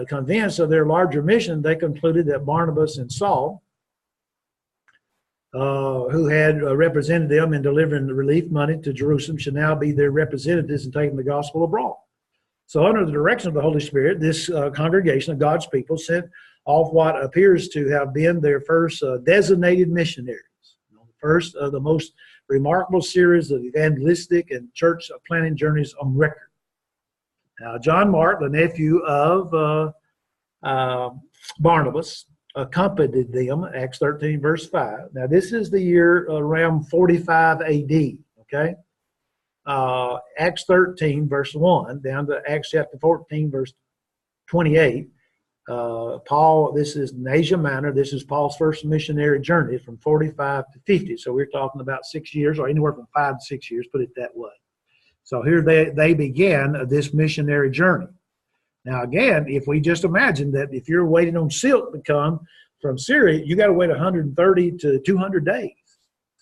convinced of their larger mission, they concluded that Barnabas and Saul, who had represented them in delivering the relief money to Jerusalem, should now be their representatives in taking the gospel abroad. So under the direction of the Holy Spirit, this congregation of God's people sent off what appears to have been their first designated missionaries. The first of the most remarkable series of evangelistic and church planting journeys on record. Now, John Mark, the nephew of Barnabas, accompanied them, Acts 13, verse 5. Now, this is the year around 45 A.D., okay? Acts 13, verse 1, down to Acts chapter 14, verse 28. Paul, this is in Asia Minor. This is Paul's first missionary journey from 45 to 50. So we're talking about 6 years, or anywhere from 5 to 6 years, put it that way. So here they began this missionary journey. Now again, if we just imagine that if you're waiting on silk to come from Syria, you got to wait 130 to 200 days.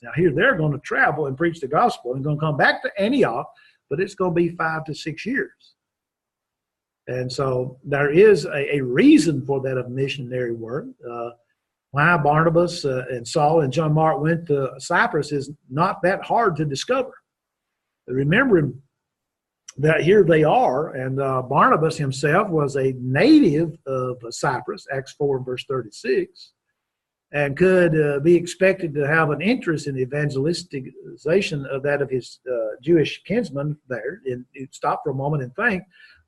Now here they're going to travel and preach the gospel and going to come back to Antioch, but it's going to be 5 to 6 years. And so there is a reason for that of missionary work. Why Barnabas and Saul and John Mark went to Cyprus is not that hard to discover. Remembering that here they are, and Barnabas himself was a native of Cyprus, Acts 4 verse 36, and could be expected to have an interest in the evangelization of that of his Jewish kinsmen there. And stop for a moment and think.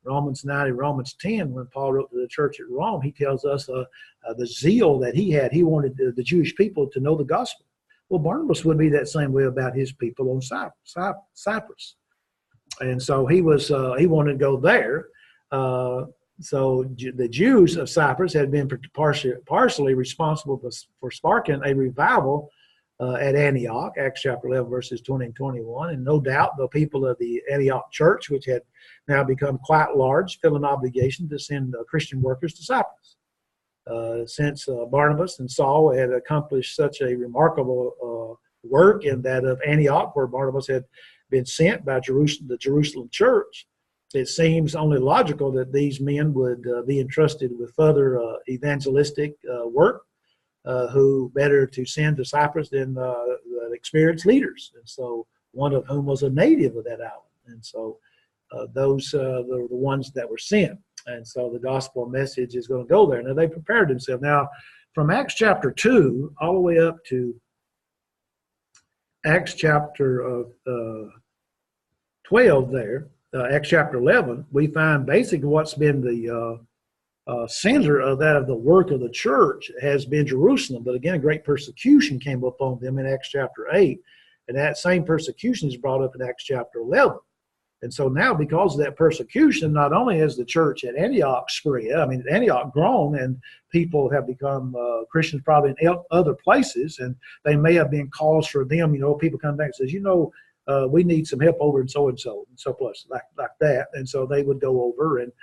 Romans 9 and Romans 10, when Paul wrote to the church at Rome, he tells us the zeal that he had. He wanted the Jewish people to know the gospel. Well, Barnabas would be that same way about his people on Cyprus. And so he wanted to go there. So the Jews of Cyprus had been partially responsible for sparking a revival at Antioch, Acts chapter 11, verses 20 and 21. And no doubt the people of the Antioch church, which had now become quite large, feel an obligation to send Christian workers to Cyprus. Since Barnabas and Saul had accomplished such a remarkable work in that of Antioch, where Barnabas had been sent by the Jerusalem church, it seems only logical that these men would be entrusted with further evangelistic work, who better to send to Cyprus than the experienced leaders, and so one of whom was a native of that island. And so those are the ones that were sent. And so the gospel message is going to go there. Now, they prepared themselves. Now, from Acts chapter 2 all the way up to Acts chapter 12 there, Acts chapter 11, we find basically what's been the center of that of the work of the church has been Jerusalem. But again, a great persecution came upon them in Acts chapter 8. And that same persecution is brought up in Acts chapter 11. And so now, because of that persecution, not only has the church at Antioch spread, Antioch grown, and people have become Christians probably in other places, and they may have been calls for them. People come back and says, we need some help over in so place like that. And so they would go over and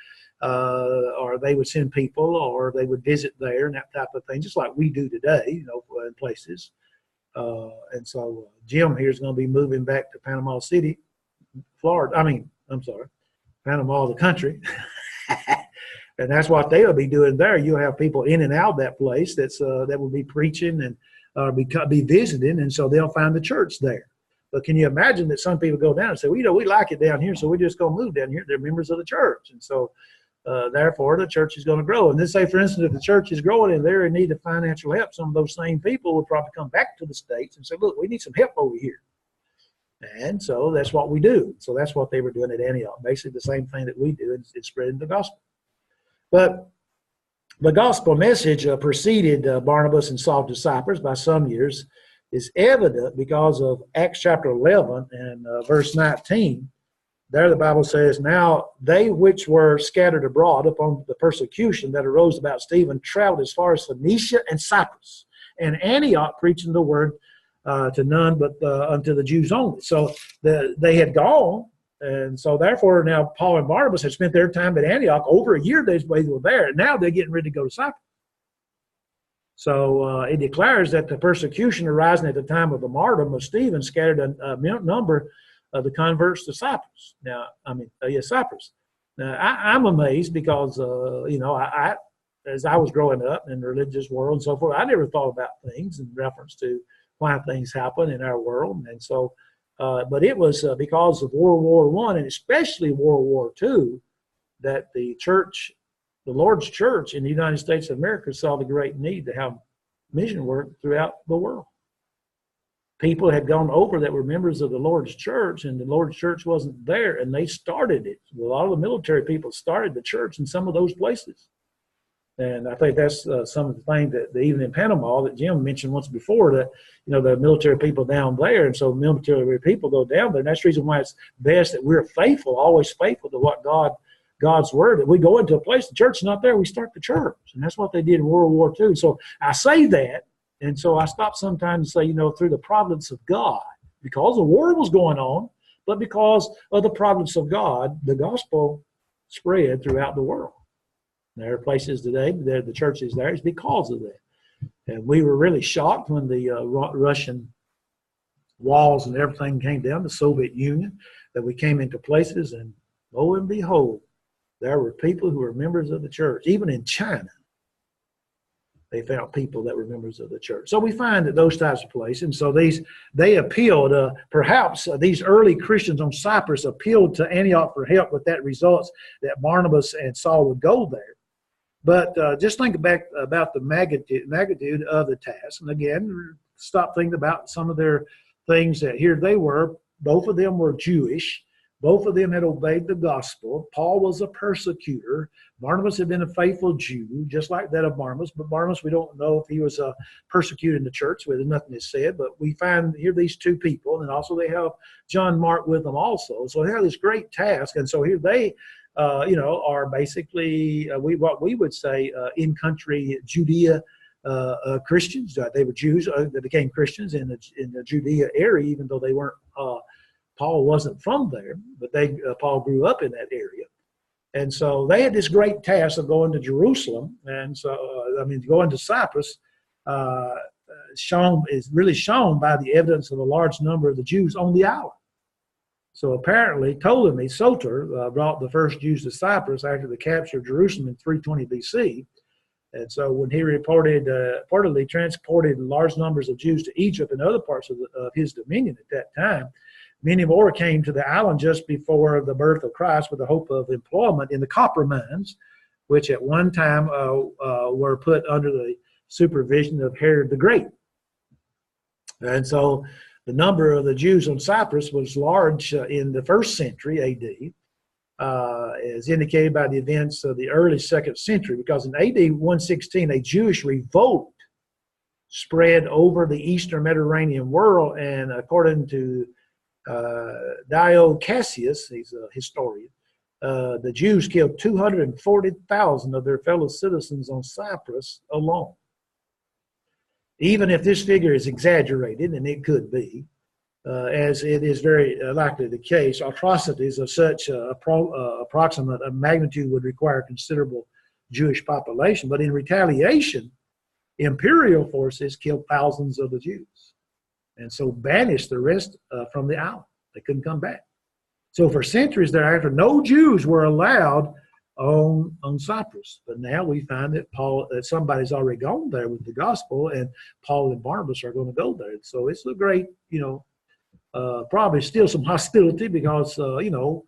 or they would send people, or they would visit there and that type of thing, just like we do today, in places. And so Jim here is going to be moving back to Panama City, Florida. Panama, the country. And that's what they'll be doing there. You'll have people in and out of that place that will be preaching and be visiting, and so they'll find the church there. But can you imagine that some people go down and say, we like it down here, so we're just going to move down here. They're members of the church. And so therefore, the church is going to grow. And then say, for instance, if the church is growing and they're in need of financial help, some of those same people will probably come back to the States and say, look, we need some help over here. And so that's what we do. So that's what they were doing at Antioch. Basically the same thing that we do in spreading the gospel. But the gospel message preceded Barnabas and Saul to Cyprus by some years is evident because of Acts chapter 11 and verse 19. There the Bible says, now they which were scattered abroad upon the persecution that arose about Stephen traveled as far as Phoenicia and Cyprus, and Antioch preaching the word to none but unto the Jews only. So they had gone, and so therefore now Paul and Barnabas had spent their time at Antioch. Over a year they were there, and now they're getting ready to go to Cyprus. So it declares that the persecution arising at the time of the martyrdom of Stephen scattered a number of the converts to Cyprus. Now, Cyprus. Now, I'm amazed because, I as I was growing up in the religious world and so forth, I never thought about things in reference to why things happen in our world. And so, but it was because of World War I and especially World War II that the church, the Lord's church in the United States of America saw the great need to have mission work throughout the world. People had gone over that were members of the Lord's church, and the Lord's church wasn't there, and they started it. A lot of the military people started the church in some of those places. And I think that's some of the things that even in Panama that Jim mentioned once before, that, the military people down there, and so military people go down there, and that's the reason why it's best that we're faithful, always faithful to what God's word. That we go into a place, the church is not there, we start the church. And that's what they did in World War II. So I say that, and so I stop sometimes and say, through the providence of God, because the war was going on, but because of the providence of God, the gospel spread throughout the world. There are places today, the church is there, it's because of that. And we were really shocked when the Russian walls and everything came down, the Soviet Union, that we came into places, and lo and behold, there were people who were members of the church. Even in China, they found people that were members of the church. So we find that those types of places, and so they appealed, perhaps these early Christians on Cyprus appealed to Antioch for help with that results that Barnabas and Saul would go there. But just think back about the magnitude of the task. And again, stop thinking about some of their things that here they were. Both of them were Jewish. Both of them had obeyed the gospel. Paul was a persecutor. Barnabas had been a faithful Jew, just like that of Barnabas. But Barnabas, we don't know if he was persecuted in the church. There's nothing is said. But we find here these two people, and also they have John Mark with them also. So they have this great task. And so here they, are basically what we would say in-country Judea Christians. They were Jews that became Christians in the Judea area, even though they weren't. Paul wasn't from there, but Paul grew up in that area. And so they had this great task of going to Jerusalem. And so, going to Cyprus is really shown by the evidence of a large number of the Jews on the island. So apparently, Ptolemy Soter brought the first Jews to Cyprus after the capture of Jerusalem in 320 BC. And so when he reportedly transported large numbers of Jews to Egypt and other parts of his dominion at that time, many more came to the island just before the birth of Christ with the hope of employment in the copper mines, which at one time were put under the supervision of Herod the Great. And so the number of the Jews on Cyprus was large in the 1st century A.D., as indicated by the events of the early 2nd century, because in A.D. 116, a Jewish revolt spread over the eastern Mediterranean world, and according to Dio Cassius, he's a historian, the Jews killed 240,000 of their fellow citizens on Cyprus alone. Even if this figure is exaggerated, and it could be, as it is very likely the case, atrocities of such approximate magnitude would require considerable Jewish population. But in retaliation, imperial forces killed thousands of the Jews, and so banished the rest from the island. They couldn't come back. So for centuries thereafter, no Jews were allowed on Cyprus. But now we find that somebody's already gone there with the gospel, and Paul and Barnabas are going to go there. So it's a great, probably still some hostility because, I don't know,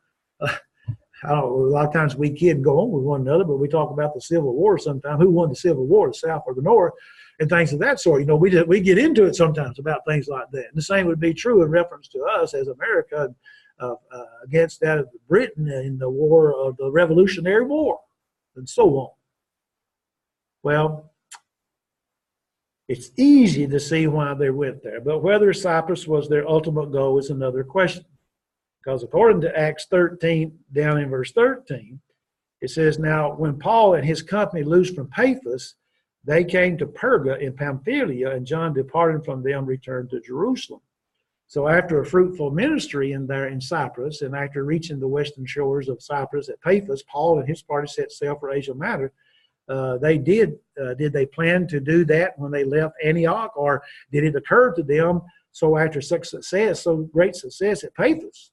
a lot of times we kids go on with one another, but we talk about the Civil War sometimes. Who won the Civil War, the South or the North, and things of that sort. We get into it sometimes about things like that. And the same would be true in reference to us as America against that of Britain in the war of the Revolutionary War. and so on. Well, it's easy to see why they went there, but whether Cyprus was their ultimate goal is another question. Because according to Acts 13, down in verse 13, it says, now when Paul and his company loosed from Paphos, they came to Perga in Pamphylia, and John, departing from them, returned to Jerusalem. So after a fruitful ministry in Cyprus, and after reaching the western shores of Cyprus at Paphos, Paul and his party set sail for Asia Minor. Did they plan to do that when they left Antioch, or did it occur to them so after great success at Paphos?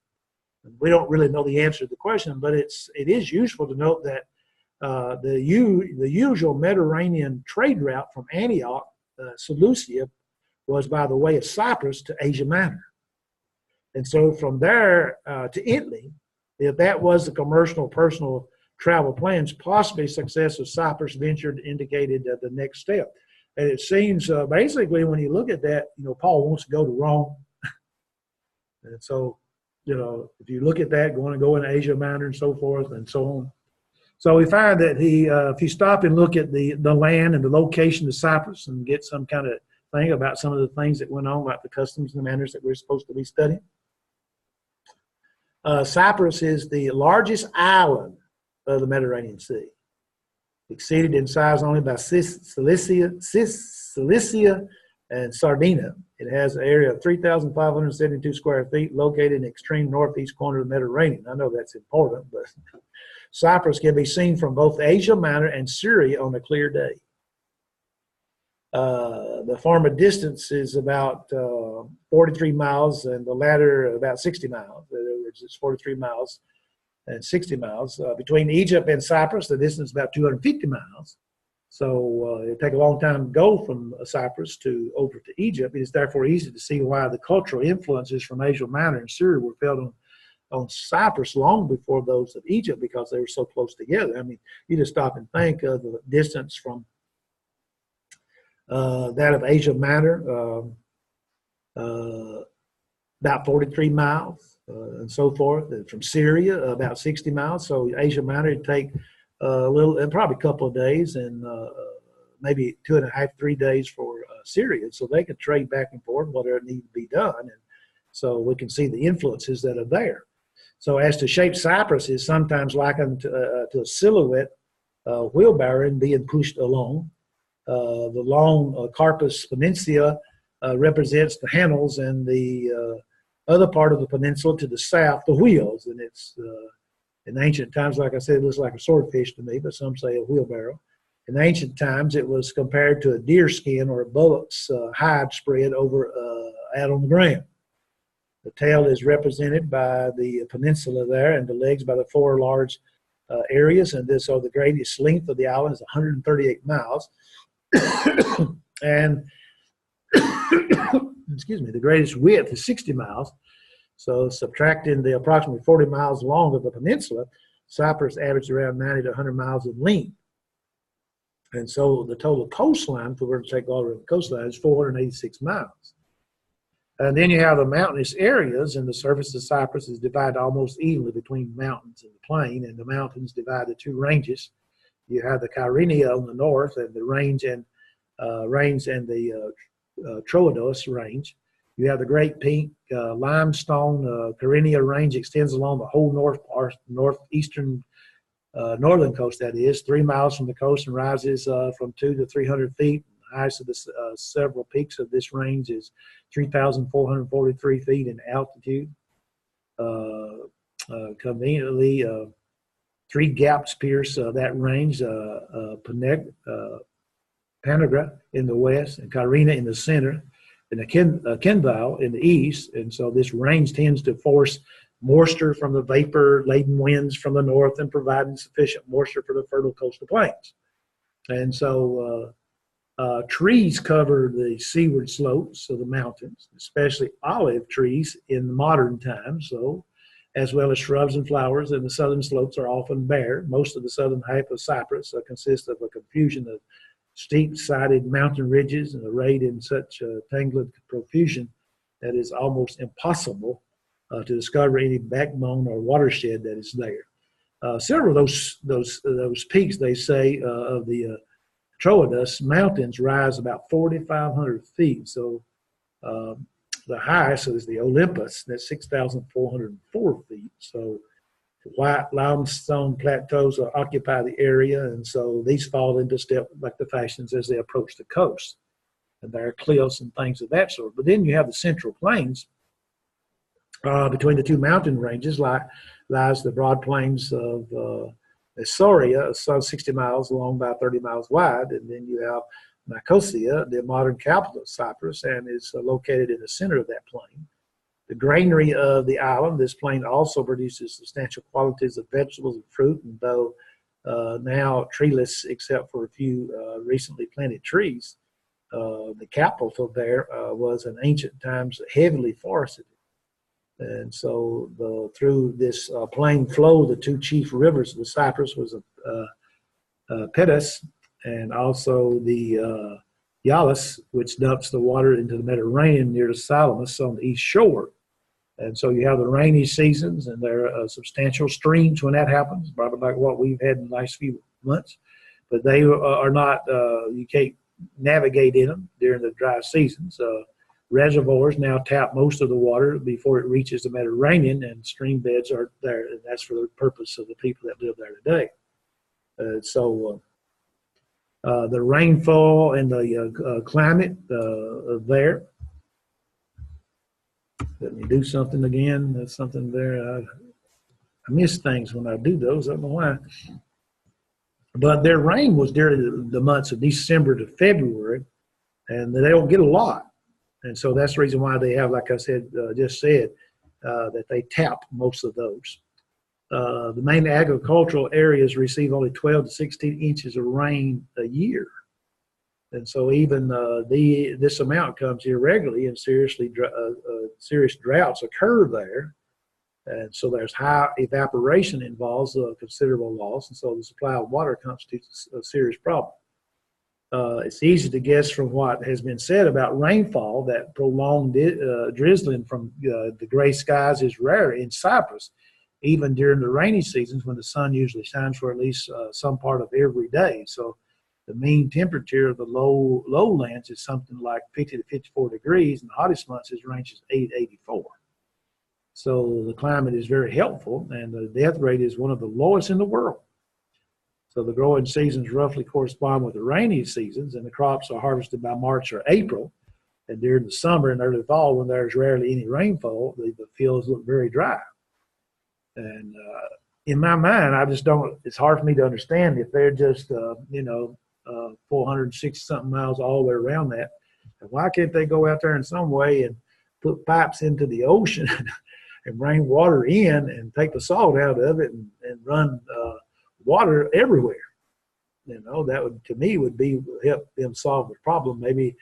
We don't really know the answer to the question, but it is useful to note that the usual Mediterranean trade route from Antioch, Seleucia, was by the way of Cyprus to Asia Minor. And so from there to Italy, if that was the commercial personal travel plans, possibly success of Cyprus venture indicated the next step. And it seems basically when you look at that, Paul wants to go to Rome. And so, if you look at that, going to go in Asia Minor and so forth and so on. So we find that if you stop and look at the land and the location of Cyprus and get some kind of thing about some of the things that went on, like the customs and the manners that we're supposed to be studying. Cyprus is the largest island of the Mediterranean Sea, exceeded in size only by Cilicia and Sardinia. It has an area of 3,572 square feet, located in the extreme northeast corner of the Mediterranean. I know that's important, but Cyprus can be seen from both Asia Minor and Syria on a clear day. The former distance is about 43 miles, and the latter about 60 miles. In other words, it's 43 miles and 60 miles. Between Egypt and Cyprus, the distance is about 250 miles. So it'd take a long time to go from Cyprus over to Egypt. It's therefore easy to see why the cultural influences from Asia Minor and Syria were felt on Cyprus long before those of Egypt, because they were so close together. I mean, you just stop and think of the distance from that of Asia Minor, about 43 miles, and so forth. And from Syria, about 60 miles. So Asia Minor would take probably a couple of days, and maybe 2.5, 3 days for Syria. So they could trade back and forth whatever needed to be done. And so we can see the influences that are there. So as to shape, Cyprus is sometimes likened to a silhouette wheelbarrow being pushed along. The long Carpus Peninsula represents the handles, and the other part of the peninsula to the south, the wheels. And it's in ancient times, like I said, it looks like a swordfish to me, but some say a wheelbarrow. In ancient times, it was compared to a deer skin or a bullock's hide spread over out on the ground. The tail is represented by the peninsula there, and the legs by the four large areas. And so the greatest length of the island is 138 miles. And excuse me, the greatest width is 60 miles. So subtracting the approximately 40 miles long of the peninsula, Cyprus averaged around 90 to 100 miles in length. And so the total coastline, if we were to take all of the coastline, is 486 miles. And then you have the mountainous areas, and the surface of Cyprus is divided almost evenly between mountains and the plain, and the mountains divide the two ranges. You have the Kyrenia on the north, and the range and the Troodos range. You have the Great Pink Limestone Kyrenia range extends along the whole northeastern northern coast. That is 3 miles from the coast and rises from 200 to 300 feet. The highest of the several peaks of this range is 3,443 feet in altitude. Conveniently, 3 gaps pierce that range: Panagra in the west, and Kyrenia in the center, and Kendal in the east. And so this range tends to force moisture from the vapor-laden winds from the north and providing sufficient moisture for the fertile coastal plains. And so trees cover the seaward slopes of the mountains, especially olive trees in the modern times, so as well as shrubs and flowers, and the southern slopes are often bare. Most of the southern half of Cyprus consists of a confusion of steep-sided mountain ridges and arrayed in such tangled profusion that it's almost impossible to discover any backbone or watershed that is there. Several of those peaks, they say, of the Troodos Mountains rise about 4,500 feet. So the highest is the Olympus, that's 6,404 feet. So white limestone plateaus occupy the area, and so these fall into step like the fashions as they approach the coast. And there are cliffs and things of that sort. But then you have the central plains. Between the two mountain ranges lies the broad plains of Soria, so 60 miles long by 30 miles wide, and then you have Nicosia, the modern capital of Cyprus, and is located in the center of that plain. The granary of the island, this plain also produces substantial quantities of vegetables and fruit, and though now treeless except for a few recently planted trees, the capital there was in ancient times heavily forested. And so through this plain flow, the two chief rivers of Cyprus was Pedus and also the Yalis, which dumps the water into the Mediterranean near the Salamis on the east shore. And so you have the rainy seasons, and there are substantial streams when that happens, probably like what we've had in the last few months. But they are not, you can't navigate in them during the dry seasons. Reservoirs now tap most of the water before it reaches the Mediterranean, and stream beds are there, and that's for the purpose of the people that live there today. The rainfall and the climate there. Let me do something again. There's something there. I miss things when I do those. I don't know why. But their rain was during the months of December to February, and they don't get a lot. And so that's the reason why they have, like I said, that they tap most of those. The main agricultural areas receive only 12 to 16 inches of rain a year. And so even this amount comes irregularly, and serious droughts occur there. And so there's high evaporation involves considerable loss, and so the supply of water constitutes a serious problem. It's easy to guess from what has been said about rainfall that prolonged drizzling from the gray skies is rare in Cyprus, even during the rainy seasons when the sun usually shines for at least some part of every day. So the mean temperature of the lowlands is something like 50 to 54 degrees, and the hottest months ranges 8 to 84. So the climate is very helpful, and the death rate is one of the lowest in the world. So the growing seasons roughly correspond with the rainy seasons, and the crops are harvested by March or April. And during the summer and early fall, when there's rarely any rainfall, the fields look very dry. And in my mind, I just don't, it's hard for me to understand if they're just, 460-something miles all the way around that. And why can't they go out there in some way and put pipes into the ocean and bring water in and take the salt out of it and run water everywhere? That would, to me, would be help them solve the problem. Maybe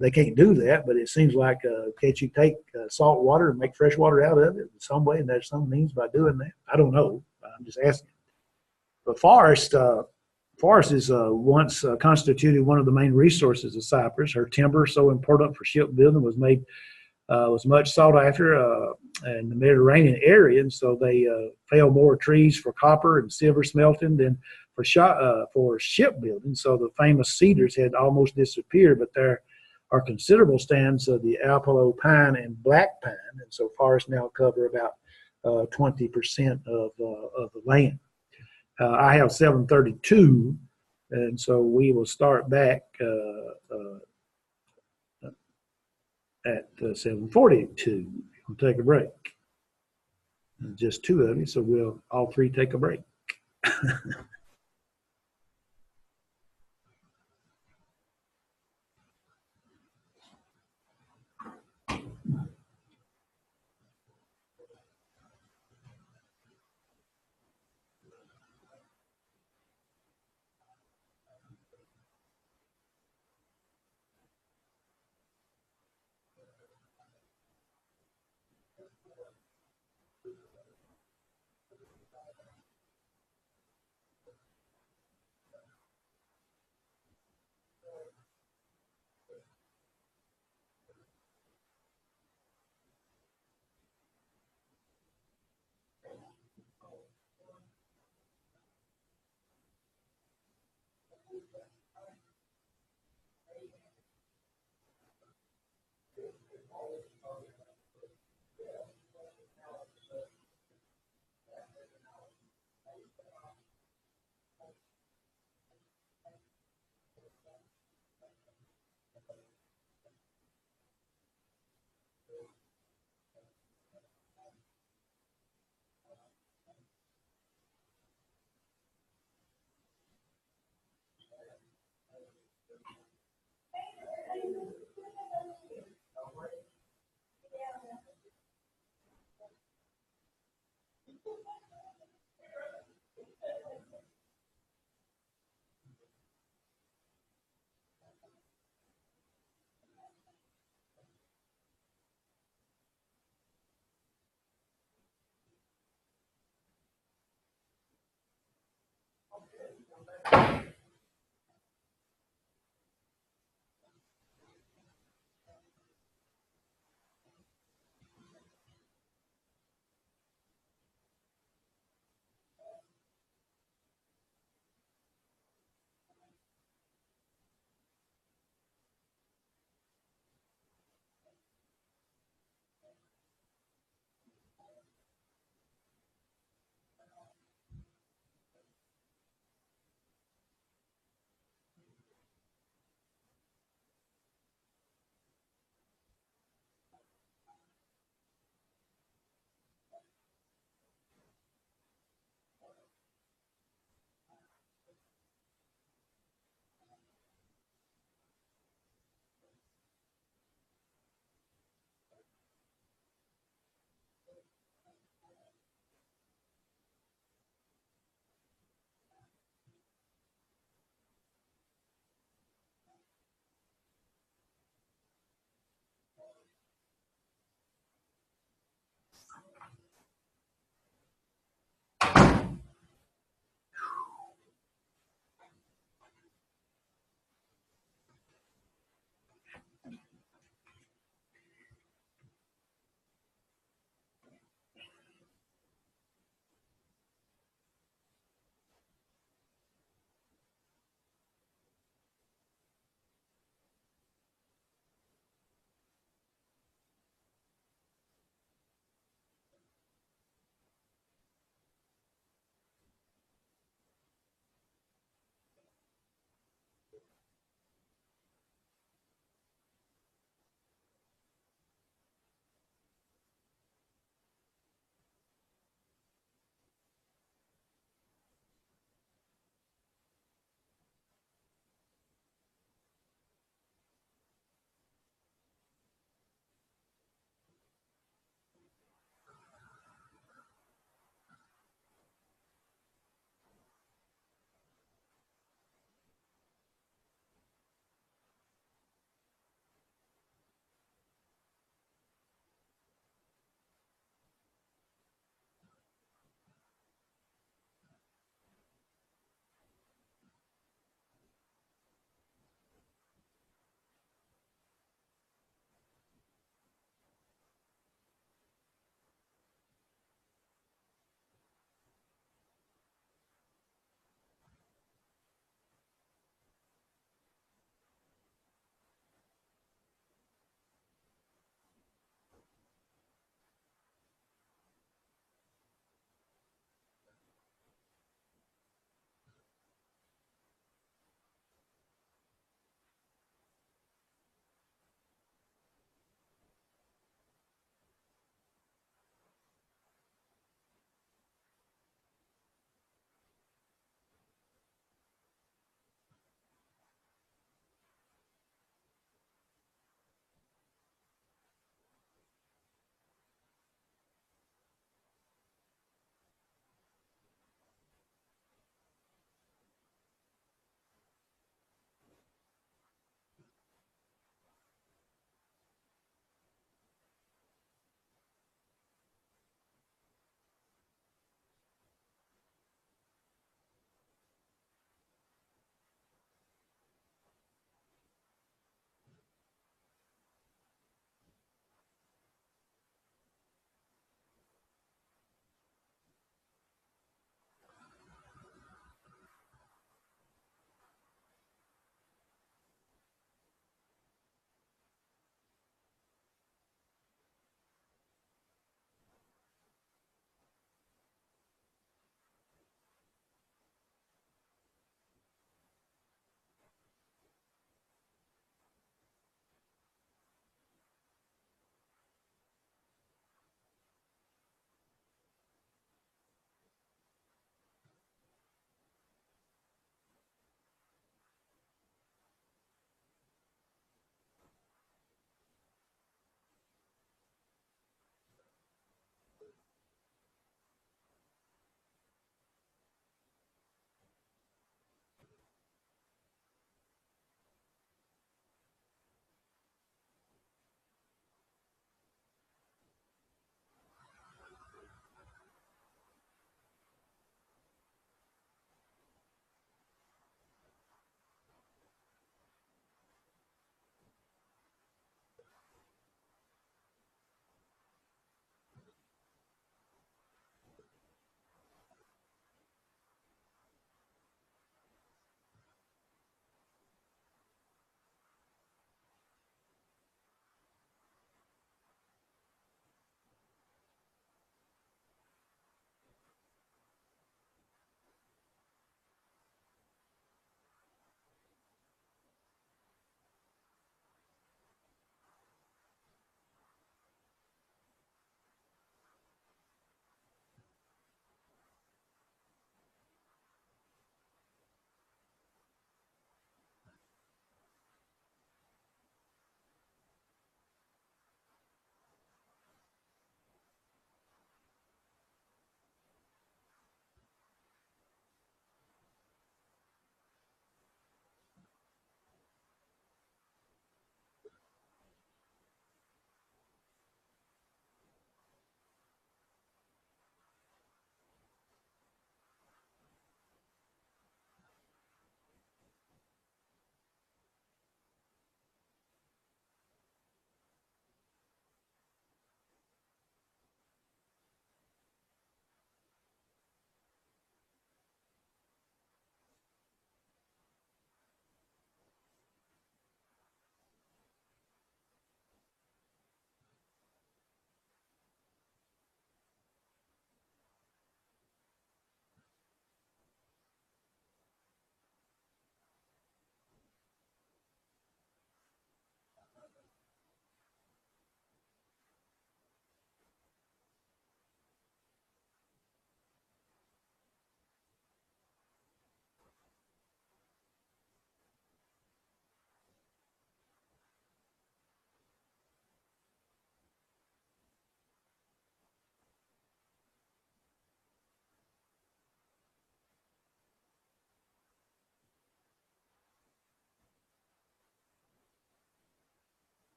they can't do that, but it seems like can't you take salt water and make fresh water out of it in some way? And there's some means by doing that. I don't know. I'm just asking. But forest is once constituted one of the main resources of Cyprus. Her timber, so important for shipbuilding, was much sought after in the Mediterranean area, and so they fell more trees for copper and silver smelting than for shipbuilding. So the famous cedars had almost disappeared, but there are considerable stands of the Alpolo pine and black pine, and so forests now cover about 20% of the land. I have 732, and so we will start back at 742. We'll take a break. Just two of you, so we'll all three take a break.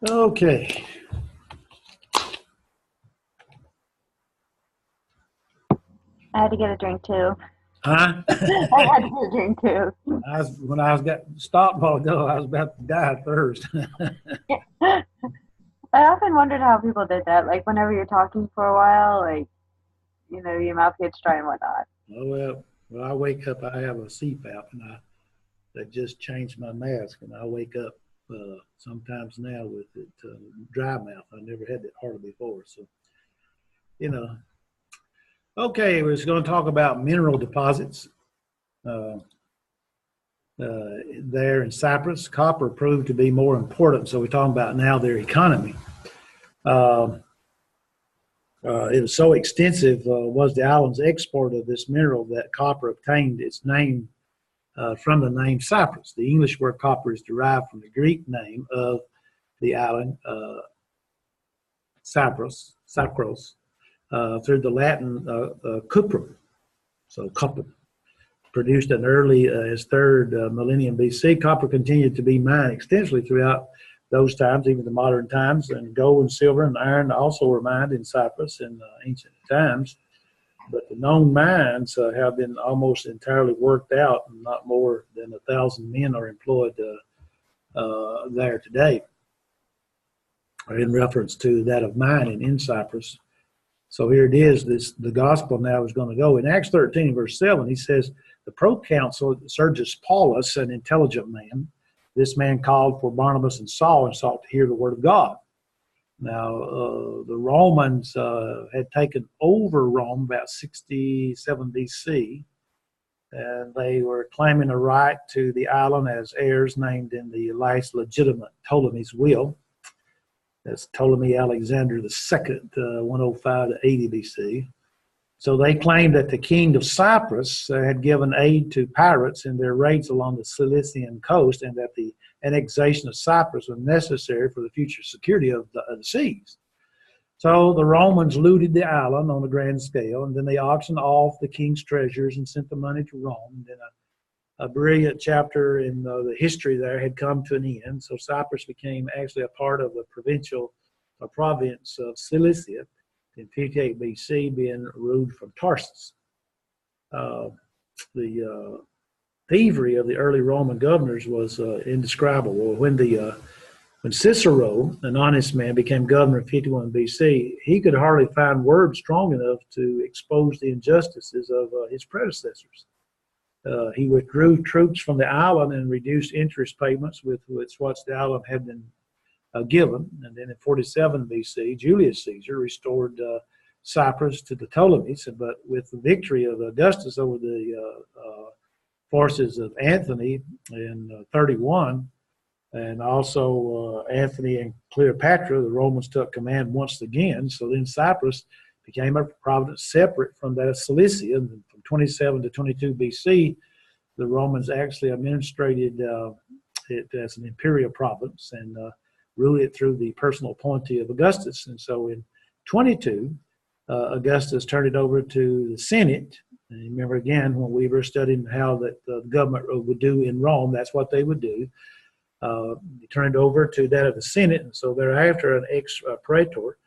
Okay. I had to get a drink too. Huh? I had to get a drink too. When I was got stopped a while ago, I was about to die of thirst. I often wondered how people did that. Like whenever you're talking for a while, like your mouth gets dry and whatnot. Oh, well, I wake up, I have a CPAP, and they just changed my mask, and I wake up sometimes now with it dry mouth. I never had that hardly before, so you know. Okay, we're just going to talk about mineral deposits. Uh, there in Cyprus, copper proved to be more important. So we're talking about now their economy. Uh, it was so extensive was the island's export of this mineral that copper obtained its name from the name Cyprus. The English word copper is derived from the Greek name of the island, Cyprus, through the Latin cuprum, so copper. Produced in early as third millennium BC, copper continued to be mined extensively throughout those times, even the modern times, and gold and silver and iron also were mined in Cyprus in ancient times. But the known mines have been almost entirely worked out, and not more than 1,000 men are employed there today, in reference to that of mining in Cyprus. So here it is. The gospel now is going to go. In Acts 13, verse 7, he says, the proconsul, Sergius Paulus, an intelligent man, this man called for Barnabas and Saul and sought to hear the word of God. Now, the Romans had taken over Rome about 67 BC, and they were claiming a right to the island as heirs named in the last legitimate Ptolemy's will. That's Ptolemy Alexander II, 105 to 80 BC. So they claimed that the king of Cyprus had given aid to pirates in their raids along the Cilician coast, and that the annexation of Cyprus was necessary for the future security of the seas. So the Romans looted the island on a grand scale, and then they auctioned off the king's treasures and sent the money to Rome. And then a brilliant chapter in the history there had come to an end. So Cyprus became actually a part of the province of Cilicia in 58 BC, being ruled from Tarsus. The thievery of the early Roman governors was indescribable. When Cicero, an honest man, became governor in 51 BC, he could hardly find words strong enough to expose the injustices of his predecessors. He withdrew troops from the island and reduced interest payments with what the island had been given. And then in 47 BC, Julius Caesar restored Cyprus to the Ptolemies, but with the victory of Augustus over the forces of Antony in 31, and also Antony and Cleopatra, the Romans took command once again. So then Cyprus became a province separate from that of Cilicia. And from 27 to 22 BC, the Romans actually administrated it as an imperial province and ruled it through the personal appointee of Augustus. And so in 22, Augustus turned it over to the Senate. And remember again, when we were studying how that the government would do in Rome, that's what they would do. He turned it over to that of the Senate, and so thereafter an ex-praetor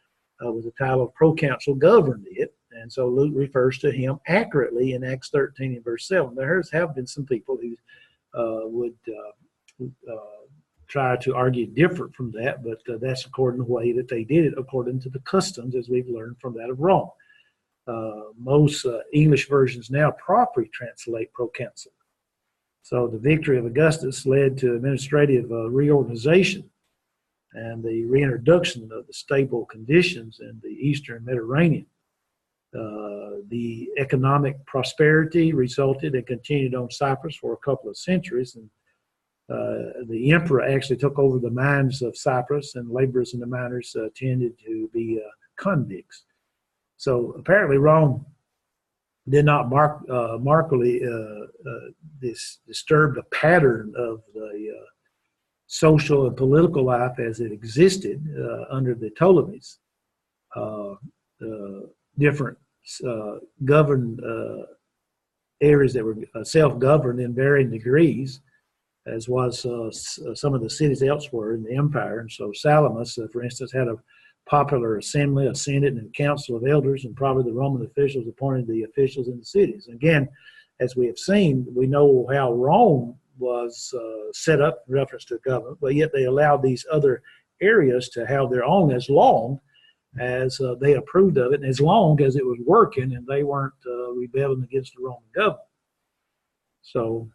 with the title of proconsul governed it. And so Luke refers to him accurately in Acts 13 and verse 7. There have been some people who would try to argue different from that, but that's according to the way that they did it, according to the customs, as we've learned from that of Rome. Most English versions now properly translate proconsul. So the victory of Augustus led to administrative reorganization and the reintroduction of the stable conditions in the Eastern Mediterranean. The economic prosperity resulted and continued on Cyprus for a couple of centuries, and the emperor actually took over the mines of Cyprus, and laborers and the miners tended to be convicts. So apparently Rome did not markedly disturb the pattern of the social and political life as it existed under the Ptolemies. Different governed areas that were self-governed in varying degrees. as was some of the cities elsewhere in the empire. And so Salamis, for instance, had a popular assembly, a senate, and a council of elders, and probably the Roman officials appointed the officials in the cities. And again, as we have seen, we know how Rome was set up in reference to government, but yet they allowed these other areas to have their own as long as they approved of it, and as long as it was working and they weren't rebelling against the Roman government. So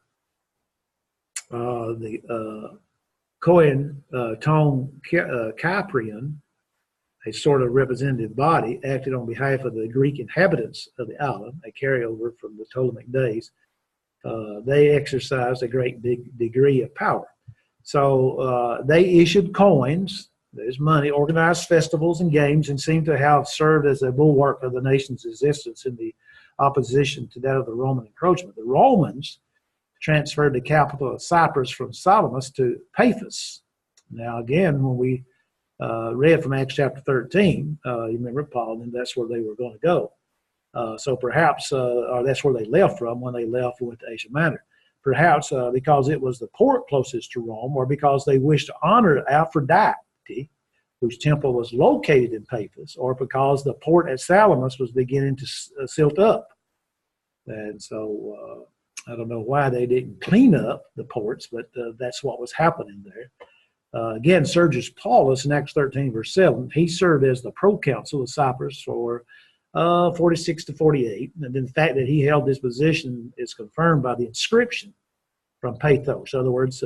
the Cohen Tone Cyprian, a sort of representative body, acted on behalf of the Greek inhabitants of the island, a carryover from the Ptolemaic days. They exercised a great degree of power. So they issued coins, there's money, organized festivals and games, and seemed to have served as a bulwark of the nation's existence in the opposition to that of the Roman encroachment. The Romans transferred the capital of Cyprus from Salamis to Paphos. Now, again, when we read from Acts chapter 13, you remember Paul, and that's where they were going to go. So perhaps, or that's where they left from when they left and went to Asia Minor. Perhaps because it was the port closest to Rome, or because they wished to honor Aphrodite, whose temple was located in Paphos, or because the port at Salamis was beginning to silt up. And so I don't know why they didn't clean up the ports, but that's what was happening there. Again, Sergius Paulus in Acts 13, verse 7, he served as the proconsul of Cyprus for 46 to 48. And then the fact that he held this position is confirmed by the inscription from Paphos. In other words,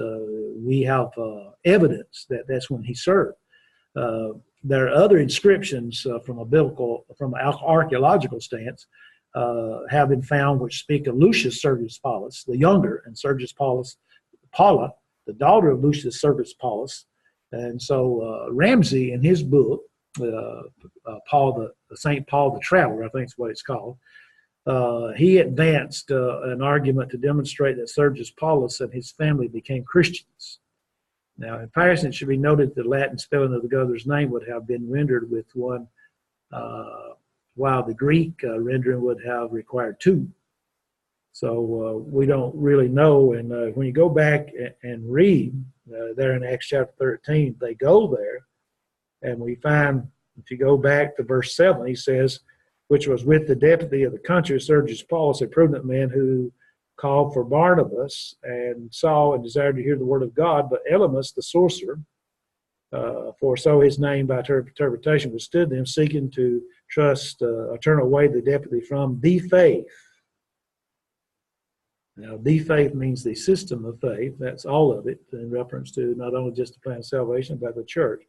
we have evidence that that's when he served. There are other inscriptions from an archaeological stance have been found which speak of Lucius Sergius Paulus, the younger, and Sergius Paula, the daughter of Lucius Sergius Paulus. And so Ramsey, in his book, St. Paul the Traveler, I think is what it's called, he advanced an argument to demonstrate that Sergius Paulus and his family became Christians. Now, in passing, it should be noted that the Latin spelling of the governor's name would have been rendered with one, while the Greek rendering would have required two. So we don't really know. And when you go back and read there in Acts chapter 13, they go there, and we find, if you go back to verse 7, he says, which was with the deputy of the country, Sergius Paulus, a prudent man who called for Barnabas and saw and desired to hear the word of God, but Elymas, the sorcerer, for so his name by interpretation withstood them, seeking to turn away the deputy from the faith. Now, the faith means the system of faith. That's all of it, in reference to not only just the plan of salvation, but the church.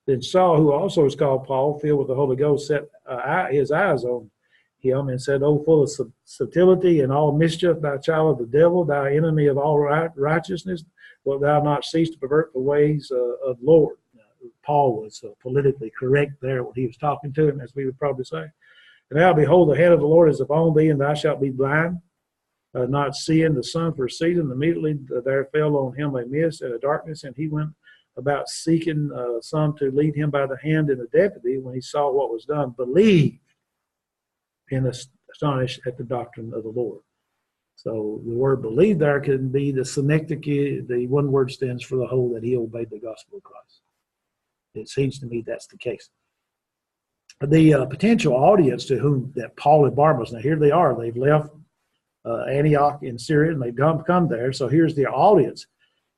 Then Saul, who also is called Paul, filled with the Holy Ghost, set his eyes on him and said, O full of subtlety and all mischief, thou child of the devil, thou enemy of all righteousness, wilt thou not cease to pervert the ways of the Lord? Paul was politically correct there when he was talking to him, as we would probably say. And now behold, the hand of the Lord is upon thee, and thou shalt be blind, not seeing the sun for a season. Immediately there fell on him a mist and a darkness, and he went about seeking some to lead him by the hand, and the deputy, when he saw what was done, believed, and astonished at the doctrine of the Lord. So the word believe there can be the synecdoche. The one word stands for the whole, that he obeyed the gospel of Christ. It seems to me that's the case. The potential audience to whom that Paul and Barnabas, now here they are, they've left Antioch in Syria, and they've come there. So here's their audience.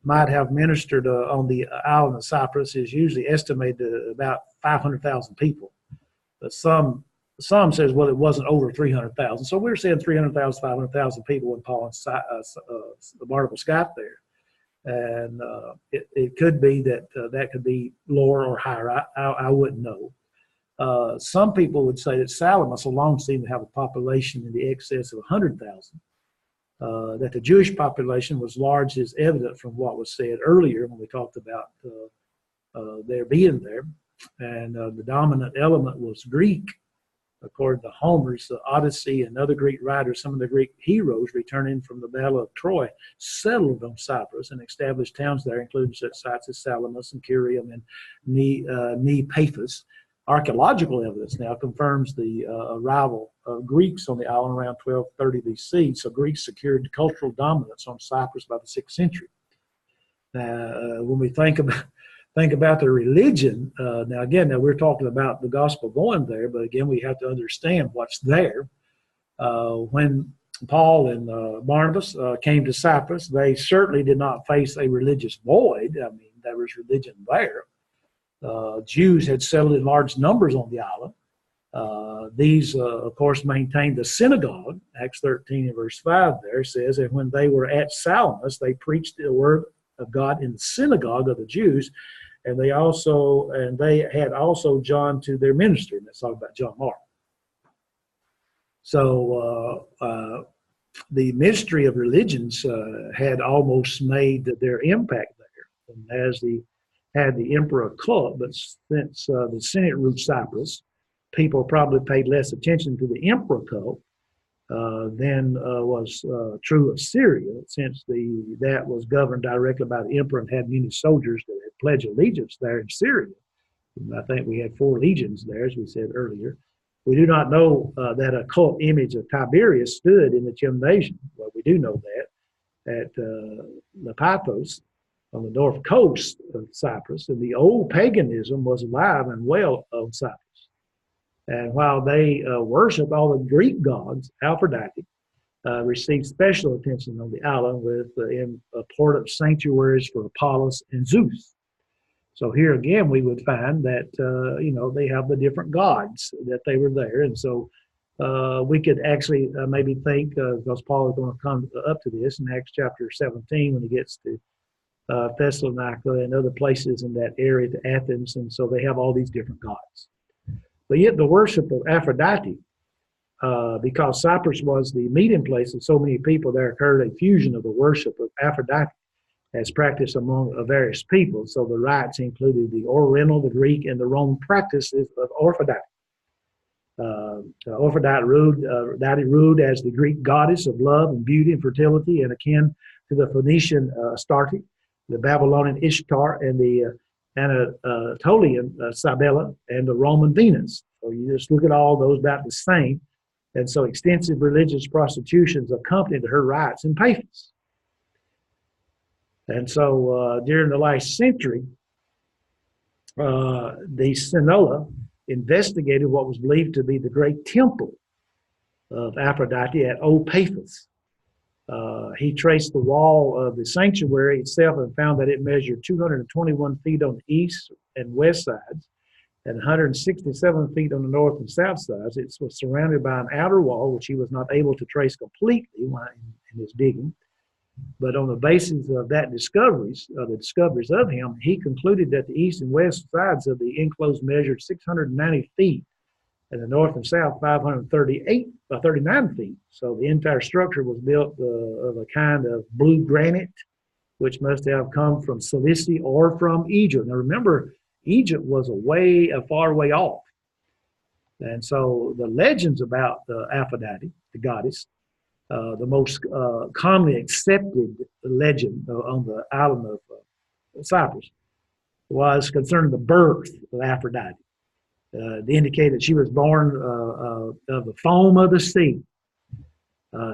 Might have ministered on the island of Cyprus is usually estimated to about 500,000 people. But some says, well, it wasn't over 300,000. So we're saying 300,000, 500,000 people when Paul and Barnabas got there. And it could be that that could be lower or higher. I wouldn't know. Some people would say that Salamis alone seemed to have a population in the excess of 100,000. That the Jewish population was large is evident from what was said earlier when we talked about their being there. And the dominant element was Greek. According to Homer's Odyssey and other Greek writers, some of the Greek heroes returning from the Battle of Troy settled on Cyprus and established towns there, including such sites as Salamis and Curium and Paphos. Archaeological evidence now confirms the arrival of Greeks on the island around 1230 BC. So Greeks secured cultural dominance on Cyprus by the 6th century. When we think about their religion, now we're talking about the gospel going there, but again, we have to understand what's there. When Paul and Barnabas came to Cyprus, they certainly did not face a religious void. I mean, there was religion there. Jews had settled in large numbers on the island. These, of course, maintained the synagogue. Acts 13 and verse 5 there says, and when they were at Salamis, they preached the word of God in the synagogue of the Jews, and they had also John to their ministry. And let's talk about John Mark. So the mystery of religions had almost made their impact there. And as had the emperor cult, but since the Senate ruled Cyprus, people probably paid less attention to the emperor cult than was true of Syria, since that was governed directly by the emperor and had many soldiers that had pledged allegiance there in Syria. And I think we had 4 legions there, as we said earlier. We do not know that a cult image of Tiberius stood in the gymnasium. Well, we do know that at Lepidus on the north coast of Cyprus, and the old paganism was alive and well on Cyprus. And while they worshiped all the Greek gods, Aphrodite received special attention on the island with important sanctuaries for Apollos and Zeus. So here again, we would find that, they have the different gods that they were there. And so we could actually maybe think, because Paul is going to come up to this in Acts chapter 17 when he gets to Thessalonica and other places in that area to Athens. And so they have all these different gods. But yet the worship of Aphrodite, because Cyprus was the meeting place of so many people, there occurred a fusion of the worship of Aphrodite as practiced among various people. So the rites included the Oriental, the Greek, and the Roman practices of Aphrodite. Aphrodite ruled as the Greek goddess of love and beauty and fertility, and akin to the Phoenician Astarte, the Babylonian Ishtar, and the Anatolian Cybele, and the Roman Venus. So you just look at all those about the same. And so extensive religious prostitutions accompanied her rites in Paphos. And so during the last century, the Sinola investigated what was believed to be the great temple of Aphrodite at Old Paphos. He traced the wall of the sanctuary itself and found that it measured 221 feet on the east and west sides and 167 feet on the north and south sides. It was surrounded by an outer wall, which he was not able to trace completely in his digging. But on the basis of the discoveries of him, he concluded that the east and west sides of the enclosed measured 690 feet, and the north and south 39 feet. So the entire structure was built of a kind of blue granite, which must have come from Cilicia or from Egypt. Now remember, Egypt was a far way off. And so the legends about Aphrodite, the goddess, the most commonly accepted legend on the island of Cyprus was concerning the birth of Aphrodite. They indicate that she was born of the foam of the sea.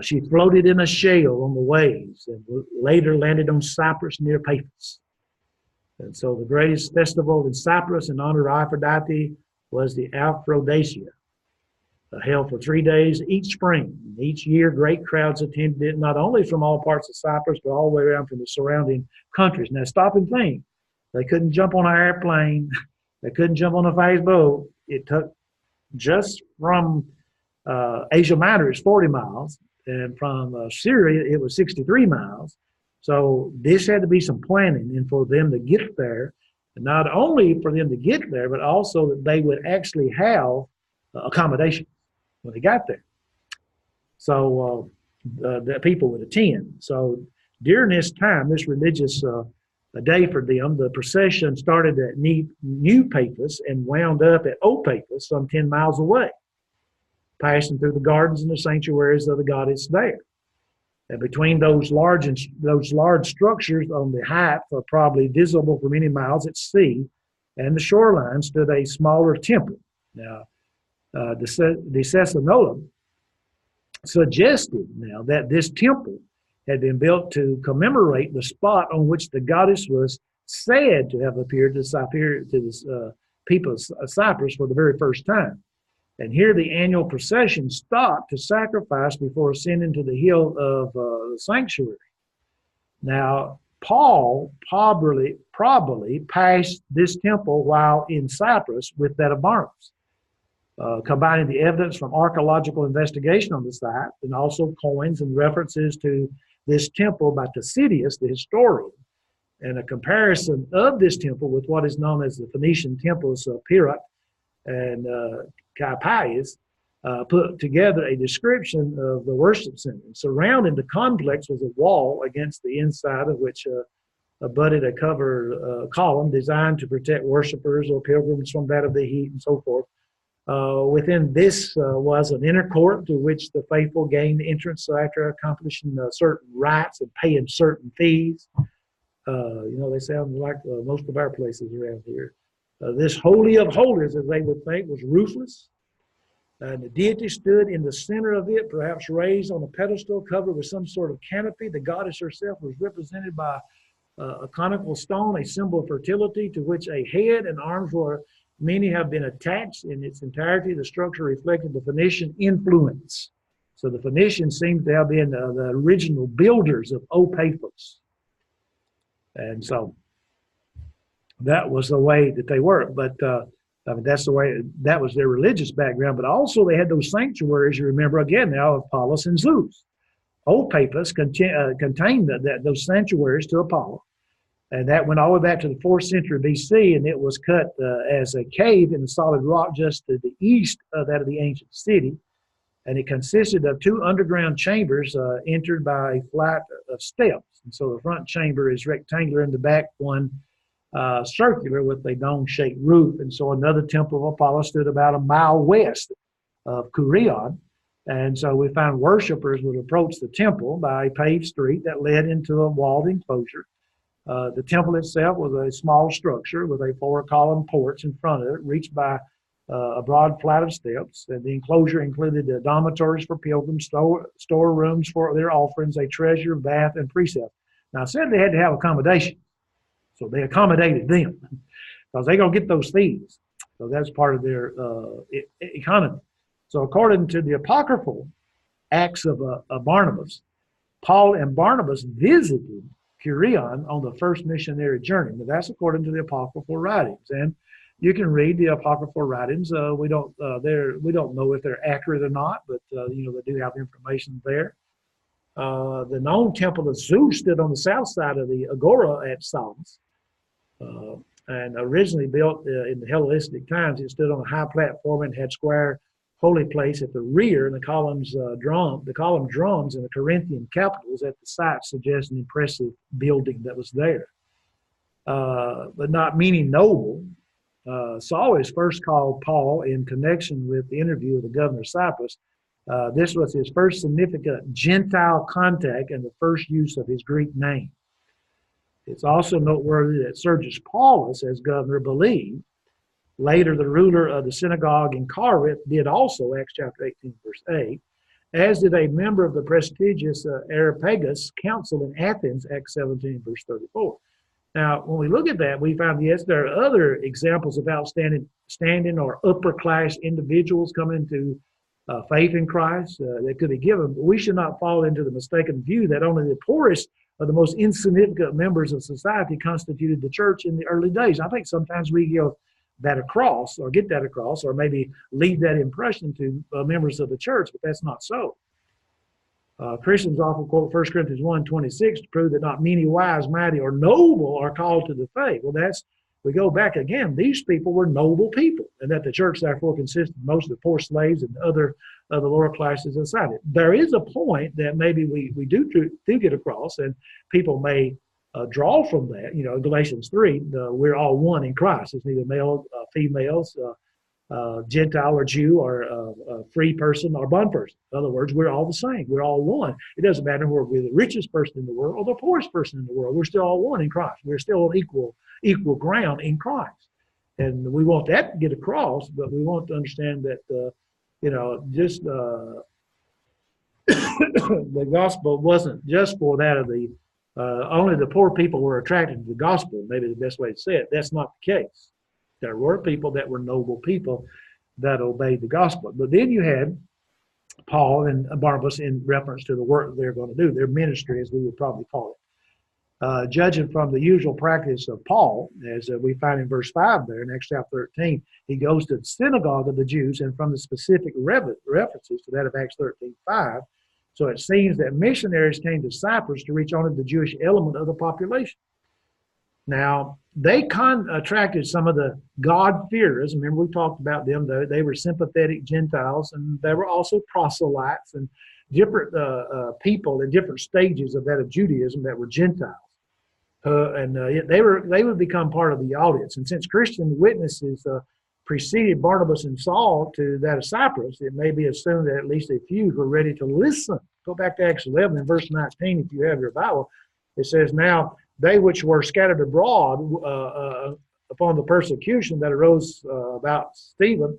She floated in a shell on the waves and later landed on Cyprus near Paphos. And so the greatest festival in Cyprus in honor of Aphrodite was the Aphrodisia, held for 3 days each spring. Each year, great crowds attended it, not only from all parts of Cyprus, but all the way around from the surrounding countries. Now, stop and think. They couldn't jump on an airplane. They couldn't jump on a phase boat. It took just from Asia Minor, it's 40 miles, and from Syria, it was 63 miles. So this had to be some planning, and for them to get there, and not only for them to get there, but also that they would actually have accommodation when they got there. So that people would attend. So during this time, this religious day for them, the procession started at New Paphos and wound up at Old Paphos, some 10 miles away, passing through the gardens and the sanctuaries of the goddess there. And between those large structures on the height, probably visible for many miles at sea, and the shoreline stood a smaller temple. Now, the Sessanola suggested now that this temple had been built to commemorate the spot on which the goddess was said to have appeared to the people of Cyprus for the very first time. And here the annual procession stopped to sacrifice before ascending to the hill of the sanctuary. Now, Paul probably passed this temple while in Cyprus with that of Barnabas, combining the evidence from archaeological investigation on the site and also coins and references to this temple by Tacitus, the historian, and a comparison of this temple with what is known as the Phoenician temples of Perak and Caiapias, put together a description of the worship center. Surrounding the complex was a wall against the inside of which abutted a covered column designed to protect worshipers or pilgrims from that of the heat and so forth. Within this was an inner court to which the faithful gained entrance after accomplishing certain rites and paying certain fees. They sound like most of our places around here. This holy of holies, as they would think, was roofless. The deity stood in the center of it, perhaps raised on a pedestal covered with some sort of canopy. The goddess herself was represented by a conical stone, a symbol of fertility, to which a head and arms were many have been attached in its entirety. The structure reflected the Phoenician influence. So the Phoenicians seem to have been the original builders of Opaphos. And so that was the way that they worked. But that's the way, that was their religious background. But also they had those sanctuaries, you remember again now, of Apollos and Zeus. Opaphos contained those sanctuaries to Apollo. And that went all the way back to the 4th century BC, and it was cut as a cave in the solid rock just to the east of that of the ancient city. And it consisted of 2 underground chambers entered by a flight of steps. And so the front chamber is rectangular and the back one circular with a dome-shaped roof. And so another temple of Apollo stood about a mile west of Kurion. And so we found worshipers would approach the temple by a paved street that led into a walled enclosure. The temple itself was a small structure with a 4-column porch in front of it, reached by a broad flight of steps. And the enclosure included dormitories for pilgrims, storerooms for their offerings, a treasure, bath, and precept. Now, I said they had to have accommodation, so they accommodated them because they're going to get those fees. So that's part of their economy. So according to the apocryphal Acts of Barnabas, Paul and Barnabas visited Kurion on the first missionary journey. Now, that's according to the apocryphal writings, and you can read the apocryphal writings. We don't know if they're accurate or not, but they do have information there. The known temple of Zeus stood on the south side of the agora at Samos, and originally built in the Hellenistic times. It stood on a high platform and had square holy place at the rear, and the column drums and the Corinthian capitals at the site suggest an impressive building that was there. But not meaning noble, Saul is first called Paul in connection with the interview with the governor of Cyprus. This was his first significant Gentile contact and the first use of his Greek name. It's also noteworthy that Sergius Paulus, as governor, believed. Later, the ruler of the synagogue in Corinth did also, Acts chapter 18, verse 8, as did a member of the prestigious Areopagus council in Athens, Acts 17, verse 34. Now, when we look at that, we find, yes, there are other examples of outstanding or upper-class individuals coming into faith in Christ that could be given, but we should not fall into the mistaken view that only the poorest or the most insignificant members of society constituted the church in the early days. I think sometimes we give that across, or get that across, or maybe leave that impression to members of the church, but that's not so. Christians often quote 1 Corinthians 1:26 to prove that not many wise, mighty, or noble are called to the faith. Well, we go back again. These people were noble people, and that the church therefore consisted of most of the poor slaves and other of the lower classes of society. There is a point that maybe we do get across, and people may draw from that. Galatians 3, we're all one in Christ. It's neither male, females, Gentile or Jew, or free person or bond person. In other words, we're all the same. We're all one. It doesn't matter whether we're the richest person in the world or the poorest person in the world. We're still all one in Christ. We're still on equal ground in Christ. And we want that to get across, but we want to understand that, the gospel wasn't just for that of the only the poor people were attracted to the gospel. Maybe the best way to say it. That's not the case. There were people that were noble people that obeyed the gospel. But then you had Paul and Barnabas in reference to the work that they're going to do, their ministry, as we would probably call it. Judging from the usual practice of Paul, as we find in verse 5 there in Acts chapter 13, he goes to the synagogue of the Jews, and from the specific references to that of Acts 13:5, so it seems that missionaries came to Cyprus to reach only the Jewish element of the population. Now, they attracted some of the God-fearers. Remember, we talked about them. They were sympathetic Gentiles, and they were also proselytes and different people in different stages of that of Judaism that were Gentiles. They would become part of the audience. And since Christian witnesses preceded Barnabas and Saul to that of Cyprus, it may be assumed that at least a few were ready to listen. Go back to Acts 11 and verse 19 if you have your Bible. It says, now they which were scattered abroad upon the persecution that arose about Stephen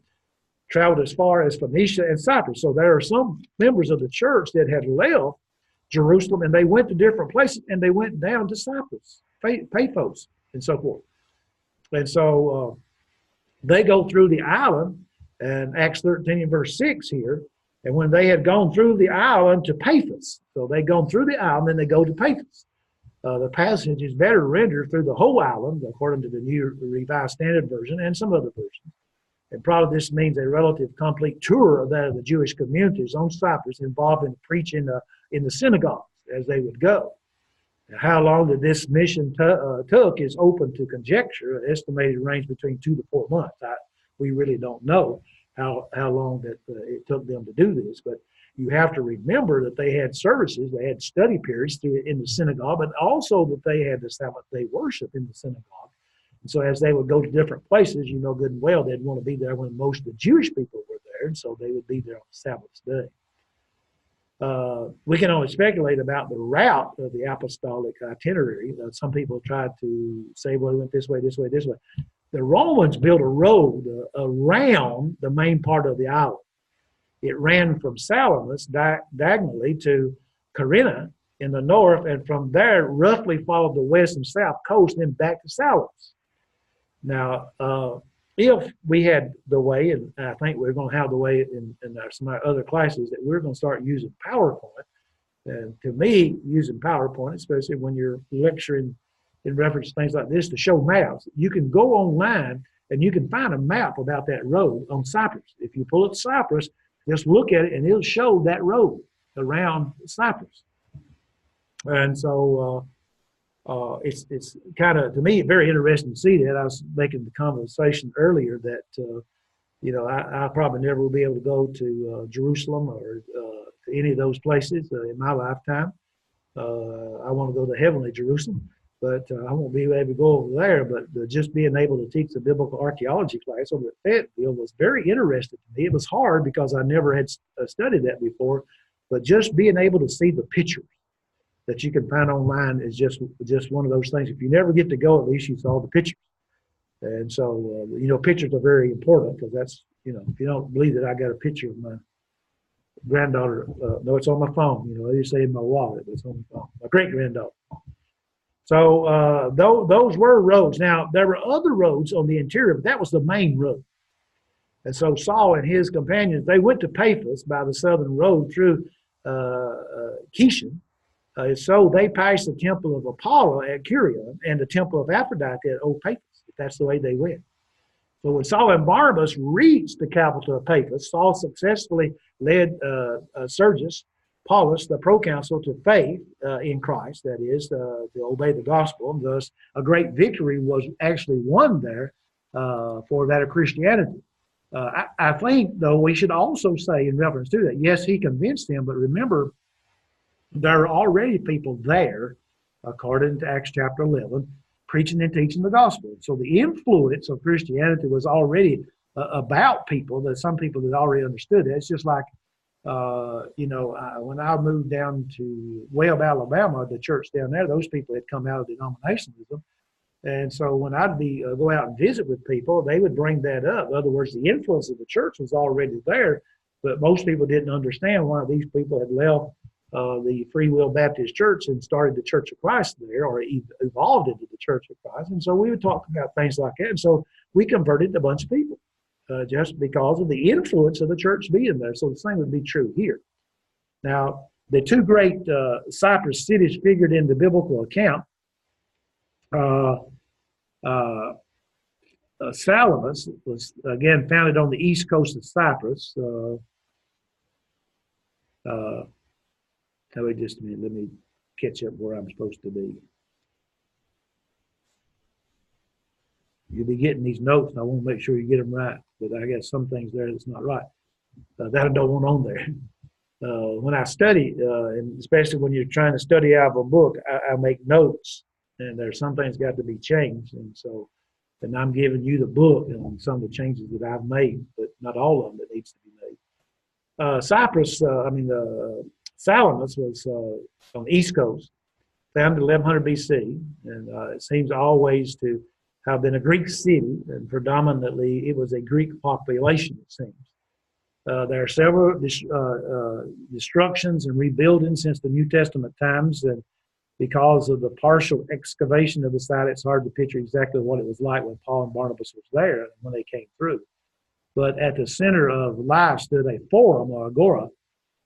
traveled as far as Phoenicia and Cyprus. So there are some members of the church that had left Jerusalem, and they went to different places, and they went down to Cyprus, Paphos, and so forth. And so they go through the island, and Acts 13 and verse 6 here, and when they had gone through the island to Paphos, so they'd gone through the island, then they go to Paphos. The passage is better rendered through the whole island, according to the New Revised Standard Version and some other versions. And probably this means a relative complete tour of that of the Jewish communities on Cyprus involved in preaching in the synagogues as they would go. Now, how long that this mission took is open to conjecture, an estimated range between 2 to 4 months. We really don't know how long that it took them to do this, but you have to remember that they had services, they had study periods in the synagogue, but also that they had the Sabbath day worship in the synagogue. And so as they would go to different places, you know good and well, they'd want to be there when most of the Jewish people were there, and so they would be there on the Sabbath day. We can only speculate about the route of the apostolic itinerary. Some people tried to say, well, it went this way, this way, this way. The Romans built a road around the main part of the island. It ran from Salamis diagonally to Corinna in the north, and from there roughly followed the west and south coast, then back to Salamis. Now, if we had the way, and I think we're going to have the way in some of our other classes, that we're going to start using PowerPoint. And to me, using PowerPoint, especially when you're lecturing in reference to things like this, to show maps, you can go online and you can find a map about that road on Cyprus. If you pull up Cyprus, just look at it and it'll show that road around Cyprus. And so it's kind of, to me, very interesting to see that. I was making the conversation earlier that, I probably never will be able to go to Jerusalem or to any of those places in my lifetime. I want to go to heavenly Jerusalem, but I won't be able to go over there. But just being able to teach a biblical archaeology class over at Fayetteville was very interesting to me. It was hard because I never had studied that before, but just being able to see the pictures that you can find online is just one of those things. If you never get to go, at least you saw the pictures. And so, pictures are very important because that's, if you don't believe that, I got a picture of my granddaughter. No, it's on my phone. I didn't say in my wallet, but it's on my phone. My great-granddaughter. So those were roads. Now, there were other roads on the interior, but that was the main road. And so Saul and his companions, they went to Paphos by the southern road through Kishan. So they passed the temple of Apollo at Curia and the temple of Aphrodite at Old Paphos. That's the way they went. So when Saul and Barnabas reached the capital of Paphos, Saul successfully led Sergius Paulus, the proconsul, to faith in Christ, that is, to obey the gospel. And thus, a great victory was actually won there for that of Christianity. I think, though, we should also say in reference to that, yes, he convinced them, but remember, there are already people there, according to Acts chapter 11, preaching and teaching the gospel. So the influence of Christianity was already about people, that some people had already understood it. It's just like, when I moved down to Webb, Alabama, the church down there, those people had come out of denominationalism. And so when I'd go out and visit with people, they would bring that up. In other words, the influence of the church was already there. But most people didn't understand why these people had left the Free Will Baptist Church and started the Church of Christ there, or evolved into the Church of Christ. And so we would talk about things like that. And so we converted a bunch of people just because of the influence of the church being there. So the same would be true here. Now, the two great Cyprus cities figured in the biblical account, Salamis was, again, founded on the east coast of Cyprus. Wait just a minute. Let me catch up where I'm supposed to be. You'll be getting these notes, and I want to make sure you get them right. But I got some things there that's not right. That I don't want on there. When I study, and especially when you're trying to study out of a book, I make notes, and there's some things got to be changed. And so, and I'm giving you the book and some of the changes that I've made, but not all of them that needs to be made. Salamis was on the East Coast, founded 1100 BC, and it seems always to have been a Greek city, and predominantly it was a Greek population, it seems. There are several destructions and rebuildings since the New Testament times, and because of the partial excavation of the site, it's hard to picture exactly what it was like when Paul and Barnabas was there and when they came through. But at the center of life stood a forum, or agora,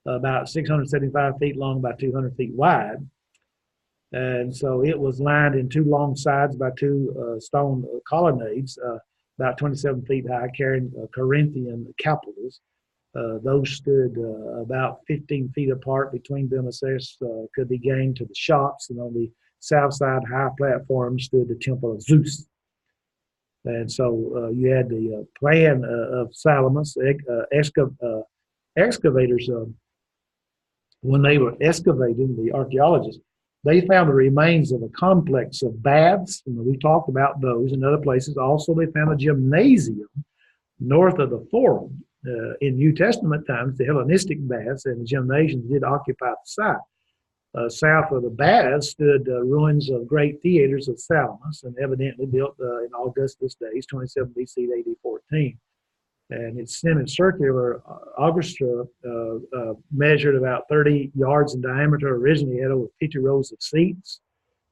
about 675 feet long by 200 feet wide. And so it was lined in two long sides by two stone colonnades, about 27 feet high, carrying Corinthian capitals. Those stood about 15 feet apart. Between them, access could be gained to the shops, and on the south side high platform stood the temple of Zeus. And so you had the plan of Salamis. Excavators, when they were excavating, the archaeologists, they found the remains of a complex of baths, and we talked about those in other places. Also, they found a gymnasium north of the forum. In New Testament times, the Hellenistic baths and the gymnasiums did occupy the site. South of the baths stood ruins of great theaters of Salamis, and evidently built in Augustus' days, 27 BC to AD 14. And its semicircular orchestra measured about 30 yards in diameter. Originally had over 50 rows of seats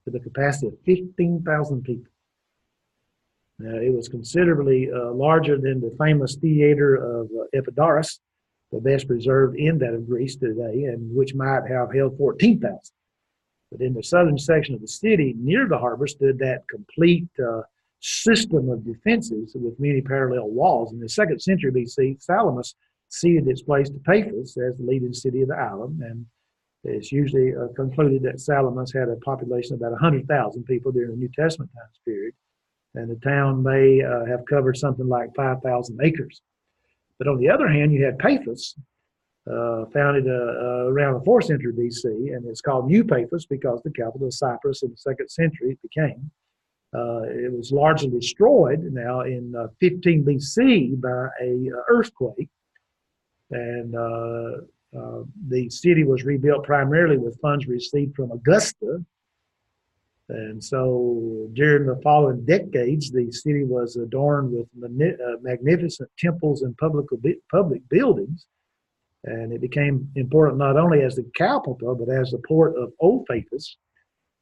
with a capacity of 15,000 people. It was considerably larger than the famous theater of Epidaurus, the best preserved in that of Greece today, and which might have held 14,000. But in the southern section of the city, near the harbor, stood that complete system of defenses with many parallel walls. In the 2nd century BC, Salamis ceded its place to Paphos as the leading city of the island, and it's usually concluded that Salamis had a population of about 100,000 people during the New Testament times period, and the town may have covered something like 5,000 acres. But on the other hand, you had Paphos, founded around the 4th century BC, and it's called New Paphos because the capital of Cyprus in the 2nd century it became. It was largely destroyed now in 15 BC by a earthquake, and the city was rebuilt primarily with funds received from Augusta. And so during the following decades, the city was adorned with magnificent temples and public buildings, and it became important not only as the capital but as the port of Old Paphos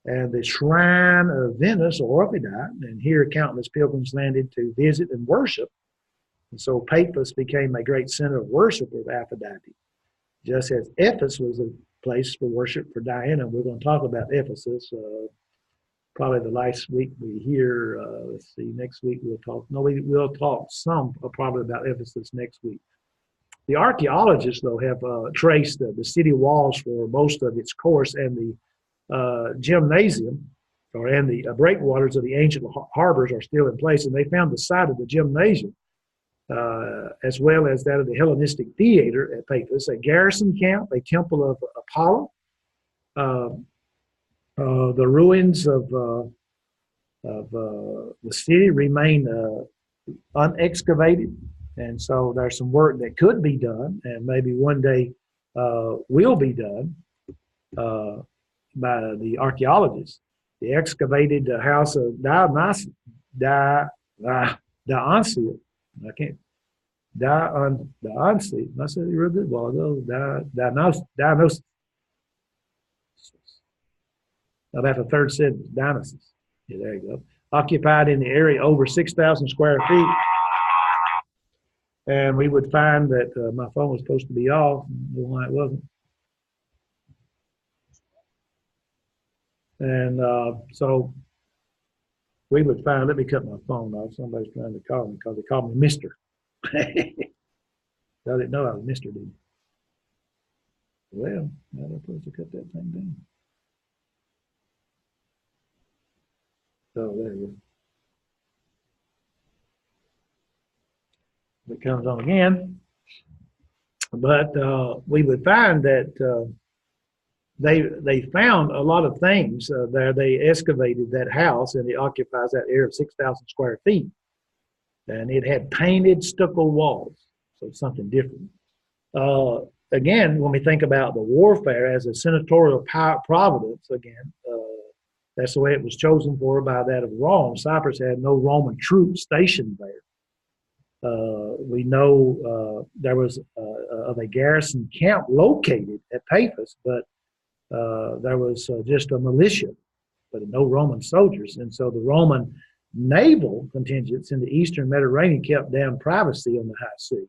and the shrine of Venus, or Aphrodite, and here countless pilgrims landed to visit and worship. And so Paphos became a great center of worship of Aphrodite, just as Ephesus was a place for worship for Diana. We're going to talk about Ephesus probably the last week we hear. Let's see, next week we'll talk. No, we'll talk some probably about Ephesus next week. The archaeologists, though, have traced the city walls for most of its course, and the gymnasium and the breakwaters of the ancient harbors are still in place, and they found the site of the gymnasium as well as that of the Hellenistic theater at Paphos, a garrison camp, a temple of Apollo. The ruins of the city remain unexcavated, and so there's some work that could be done, and maybe one day will be done by the archaeologists. The excavated house of Dionysia, I can't Dionysus. I said it real good a while ago. Dionysus. Now that's the third sentence. Dionysus. Yeah, there you go. Occupied in the area over 6,000 square feet. And we would find that my phone was supposed to be off, why it wasn't. And so we would find, let me cut my phone off. Somebody's trying to call me because they called me Mister. I didn't know I was Mister, did you? Well, now they're supposed to cut that thing down. So there you go. It comes on again. But we would find that they found a lot of things there. They excavated that house, and it occupies that area of 6,000 square feet. And it had painted stucco walls, so something different. Again, when we think about the warfare as a senatorial providence, again, that's the way it was chosen for by that of Rome. Cyprus had no Roman troops stationed there. We know there was of a garrison camp located at Paphos, but there was just a militia, but no Roman soldiers. And so the Roman naval contingents in the eastern Mediterranean kept down privacy on the high sea.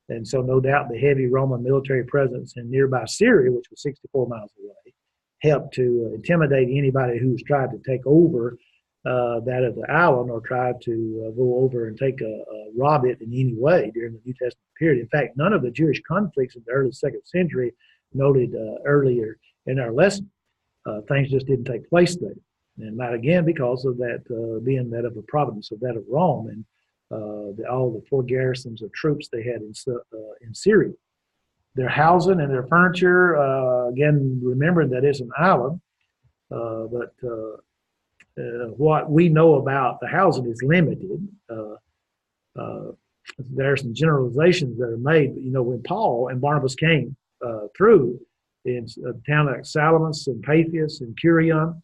And so no doubt the heavy Roman military presence in nearby Syria, which was 64 miles away, helped to intimidate anybody who was trying to take over that of the island or tried to go over and rob it in any way during the New Testament period. In fact, none of the Jewish conflicts in the early 2nd century noted earlier in our lesson, things just didn't take place there. And that again because of that being that of a province of that of Rome and all the 4 garrisons of troops they had in Syria. Their housing and their furniture, again, remembering that it's an island, but what we know about the housing is limited. There are some generalizations that are made, but when Paul and Barnabas came through in a town like Salamis and Paphos and Curion,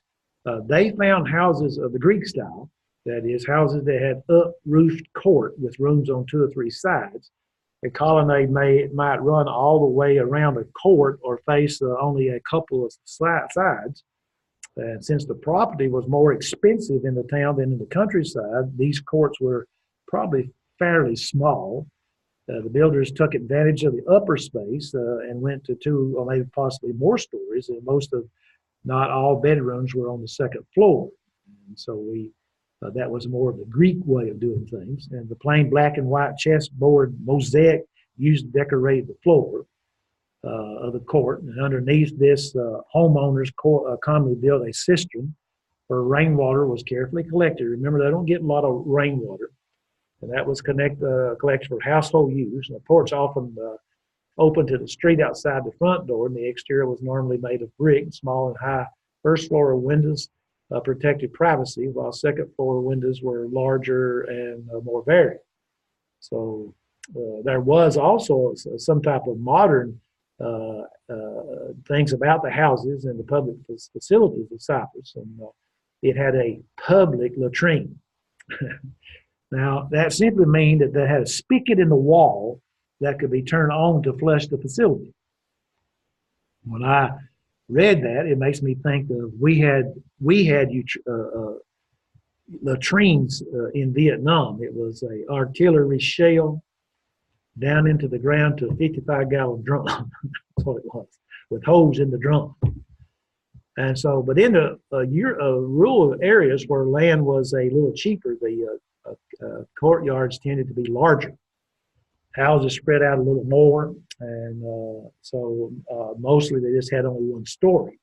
they found houses of the Greek style, that is, houses that had up-roofed court with rooms on 2 or 3 sides. A colonnade might run all the way around the court or face only a couple of sides. And since the property was more expensive in the town than in the countryside, these courts were probably fairly small. The builders took advantage of the upper space and went to 2 or maybe possibly more stories, and not all bedrooms were on the 2nd floor. And so that was more of the Greek way of doing things. And the plain black and white chessboard mosaic used to decorate the floor of the court. And underneath this, homeowners commonly built a cistern where rainwater was carefully collected. Remember, they don't get a lot of rainwater. And that was collected for household use. And the porch often open to the street outside the front door, and the exterior was normally made of brick. Small and high first floor windows protected privacy, while 2nd floor windows were larger and more varied. So there was also some type of modern things about the houses and the public facilities of Cyprus, and it had a public latrine. Now, that simply means that they had a spigot in the wall that could be turned on to flush the facility. When I read that, it makes me think of we had latrines in Vietnam. It was a artillery shell down into the ground to a 55-gallon drum. That's what it was, with holes in the drum. And so, but in the rural areas where land was a little cheaper, the courtyards tended to be larger. Houses spread out a little more, and so mostly they just had only 1 story.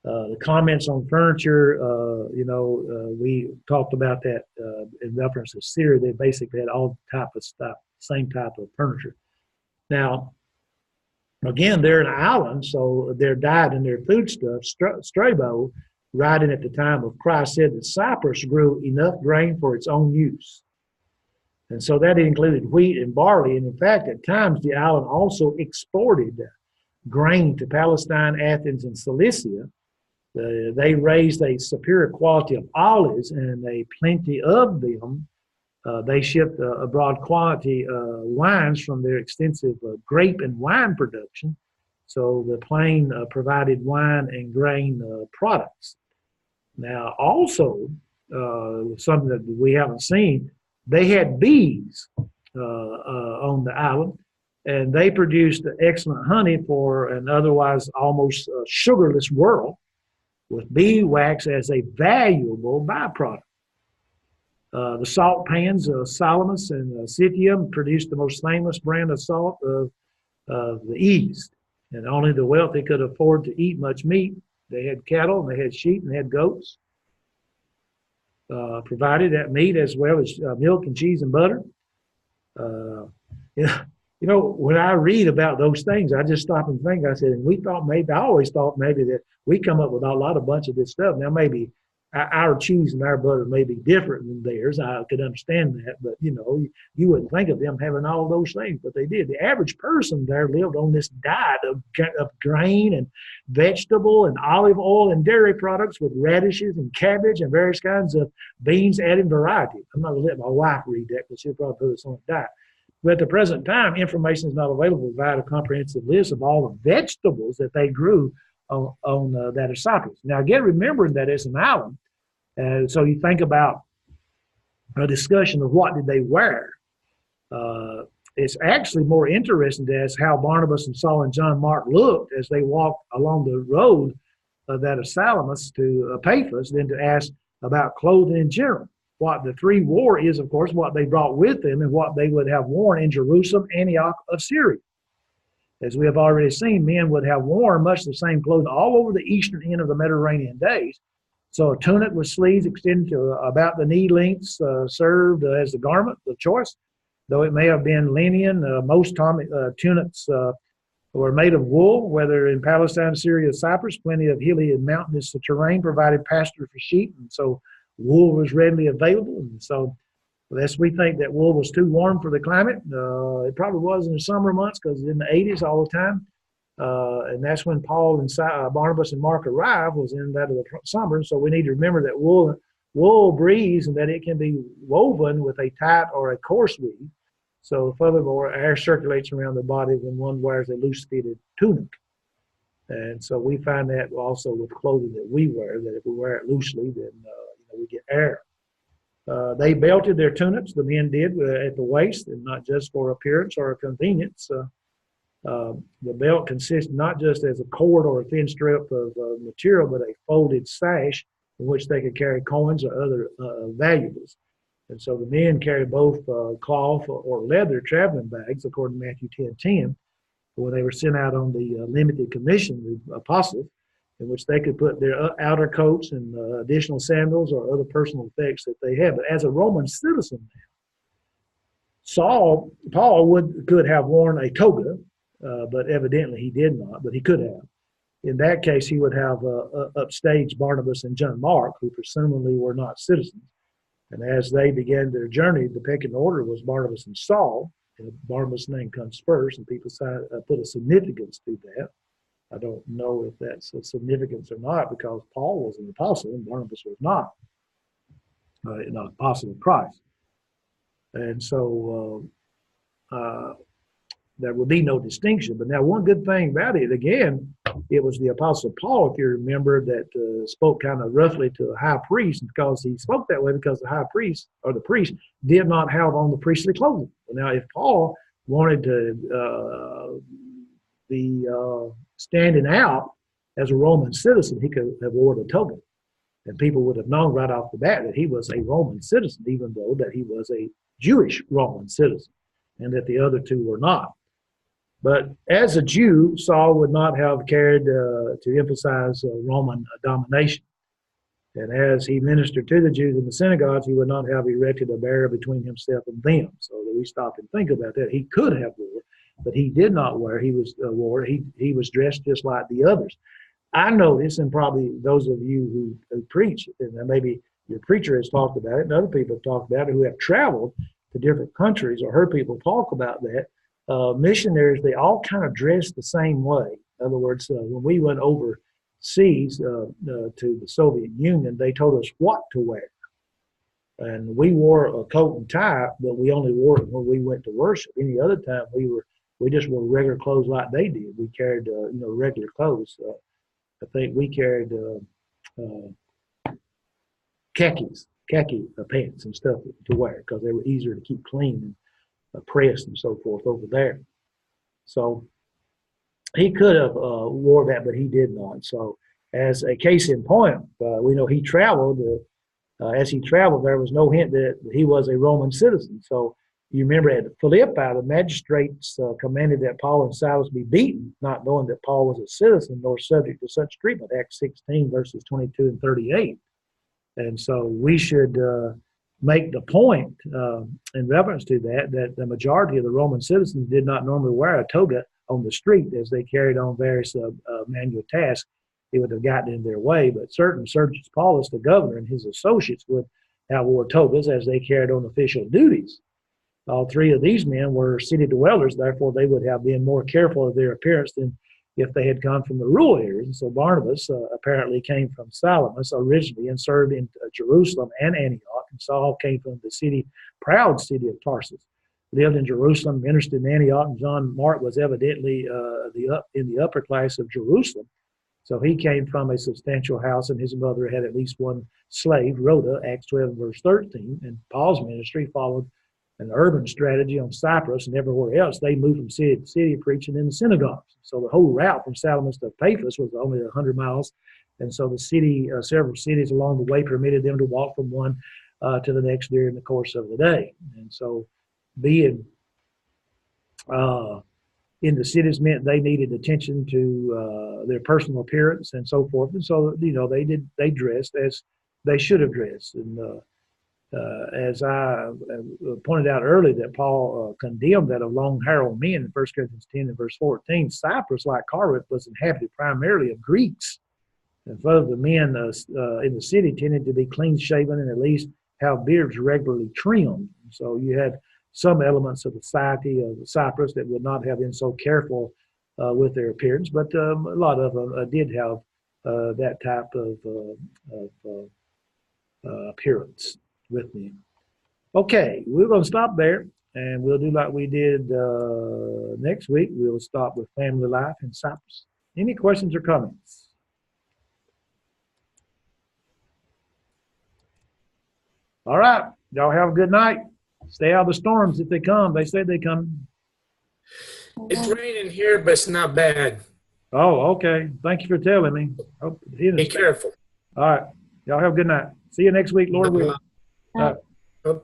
The comments on furniture, we talked about that in reference to Syria. They basically had all type of stuff, same type of furniture. Now, again, they're an island, so their diet and their foodstuff. Strabo, writing at the time of Christ, said that Cyprus grew enough grain for its own use. And so that included wheat and barley. And in fact, at times, the island also exported grain to Palestine, Athens, and Cilicia. They raised a superior quality of olives, and a plenty of them They shipped a broad quantity wines from their extensive grape and wine production. So the plane provided wine and grain products. Now, also, something that we haven't seen, they had bees on the island, and they produced excellent honey for an otherwise almost sugarless world, with bee wax as a valuable byproduct. The salt pans of Salamis and Scythium produced the most famous brand of salt of the East, and only the wealthy could afford to eat much meat. They had cattle, and they had sheep, and they had goats. Provided that meat as well as milk and cheese and butter. You know, when I read about those things, I just stop and think. I said, and we thought maybe, I always thought maybe that we come up with a bunch of this stuff. Now, maybe our cheese and our butter may be different than theirs. I could understand that, but you know, you wouldn't think of them having all those things, but they did. The average person there lived on this diet of grain and vegetable and olive oil and dairy products with radishes and cabbage and various kinds of beans adding variety. I'm not going to let my wife read that because she'll probably put us on a diet. But at the present time, information is not available to provide a comprehensive list of all the vegetables that they grew on that of Cyprus. Now, again, remembering that it's an island, so you think about a discussion of what did they wear. It's actually more interesting to ask how Barnabas and Saul and John Mark looked as they walked along the road that of Salamis to Paphos than to ask about clothing in general. What the three wore is, of course, what they brought with them and what they would have worn in Jerusalem, Antioch of Syria. As we have already seen, men would have worn much the same clothing all over the eastern end of the Mediterranean days. So a tunic with sleeves extended to about the knee lengths served as the garment of choice. Though it may have been linen, most tunics were made of wool, whether in Palestine, Syria, or Cyprus. Plenty of hilly and mountainous terrain provided pasture for sheep, and so wool was readily available. And so lest we think that wool was too warm for the climate, it probably was in the summer months because it's in the 80s all the time. And that's when Paul and Barnabas and Mark arrived, was in that of the summer. So we need to remember that wool breathes and that it can be woven with a tight or a coarse weave. So furthermore, air circulates around the body when one wears a loose-fitted tunic. And so we find that also with clothing that we wear, that if we wear it loosely, then we get air. They belted their tunics, the men did, at the waist, and not just for appearance or convenience. The belt consists not just as a cord or a thin strip of material, but a folded sash in which they could carry coins or other valuables. And so the men carried both cloth or leather traveling bags, according to Matthew 10:10, when they were sent out on the limited commission, the apostles, in which they could put their outer coats and additional sandals or other personal effects that they had. But as a Roman citizen now, Paul could have worn a toga, but evidently he did not, but he could have. In that case, he would have upstaged Barnabas and John Mark, who presumably were not citizens. And as they began their journey, the pecking order was Barnabas and Saul. And Barnabas' name comes first, and people put a significance to that. I don't know if that's a significance or not, because Paul was an apostle and Barnabas was not an apostle of Christ. And so there would be no distinction. But now one good thing about it, again, it was the Apostle Paul, if you remember, that spoke kind of roughly to a high priest, because he spoke that way because the high priest or the priest did not have on the priestly clothing. Now, if Paul wanted to be standing out as a Roman citizen, he could have worn a toga. And people would have known right off the bat that he was a Roman citizen, even though that he was a Jewish Roman citizen, and that the other two were not. But as a Jew, Saul would not have cared to emphasize Roman domination. And as he ministered to the Jews in the synagogues, he would not have erected a barrier between himself and them. So that we stop and think about that. He could have wore, but he did not wear. He was dressed just like the others. I notice, and probably those of you who preach, and maybe your preacher has talked about it, and other people have talked about it who have traveled to different countries or heard people talk about that. Missionaries, they all kind of dress the same way. In other words, when we went overseas to the Soviet Union, they told us what to wear. And we wore a coat and tie, but we only wore it when we went to worship. Any other time we just wore regular clothes like they did. We carried regular clothes. I think we carried khaki pants and stuff to wear because they were easier to keep clean and pressed and so forth over there. So he could have wore that, but he did not. So as a case in point, we know he traveled. As he traveled, there was no hint that he was a Roman citizen. So you remember at Philippi, the magistrates commanded that Paul and Silas be beaten, not knowing that Paul was a citizen nor subject to such treatment. Acts 16, verses 22 and 38. And so we should make the point in reference to that the majority of the Roman citizens did not normally wear a toga on the street as they carried on various manual tasks. It would have gotten in their way, but certain Sergius Paulus, the governor, and his associates would have wore togas as they carried on official duties. All three of these men were city dwellers, therefore they would have been more careful of their appearance than if they had come from the rural areas. And so Barnabas apparently came from Salamis originally and served in Jerusalem and Antioch, and Saul came from the proud city of Tarsus. Lived in Jerusalem, ministered in Antioch, and John Mark was evidently in the upper class of Jerusalem. So he came from a substantial house, and his mother had at least one slave, Rhoda, Acts 12, verse 13. And Paul's ministry followed an urban strategy on Cyprus, and everywhere else they moved from city to city preaching in the synagogues. So the whole route from Salamis to Paphos was only 100 miles. And so the city, several cities along the way permitted them to walk from one to the next during the course of the day. And so being in the cities meant they needed attention to their personal appearance and so forth. And so, they dressed as they should have dressed. And as I pointed out earlier, that Paul condemned that of long hair on men in 1 Corinthians 10 and verse 14. Cyprus, like Corinth, was inhabited primarily of Greeks. And further, the men in the city tended to be clean shaven and at least have beards regularly trimmed. So you had some elements of the society of Cyprus that would not have been so careful with their appearance, but a lot of them did have that type of appearance with me. Okay, we're going to stop there, and we'll do like we did next week. We'll stop with family life in Cyprus. Any questions or comments? All right, y'all have a good night. Stay out of the storms if they come. They say they come. It's raining here, but it's not bad. Oh, okay. Thank you for telling me. Be careful. All right. Y'all have a good night. See you next week, Lord willing. Yeah. Oh.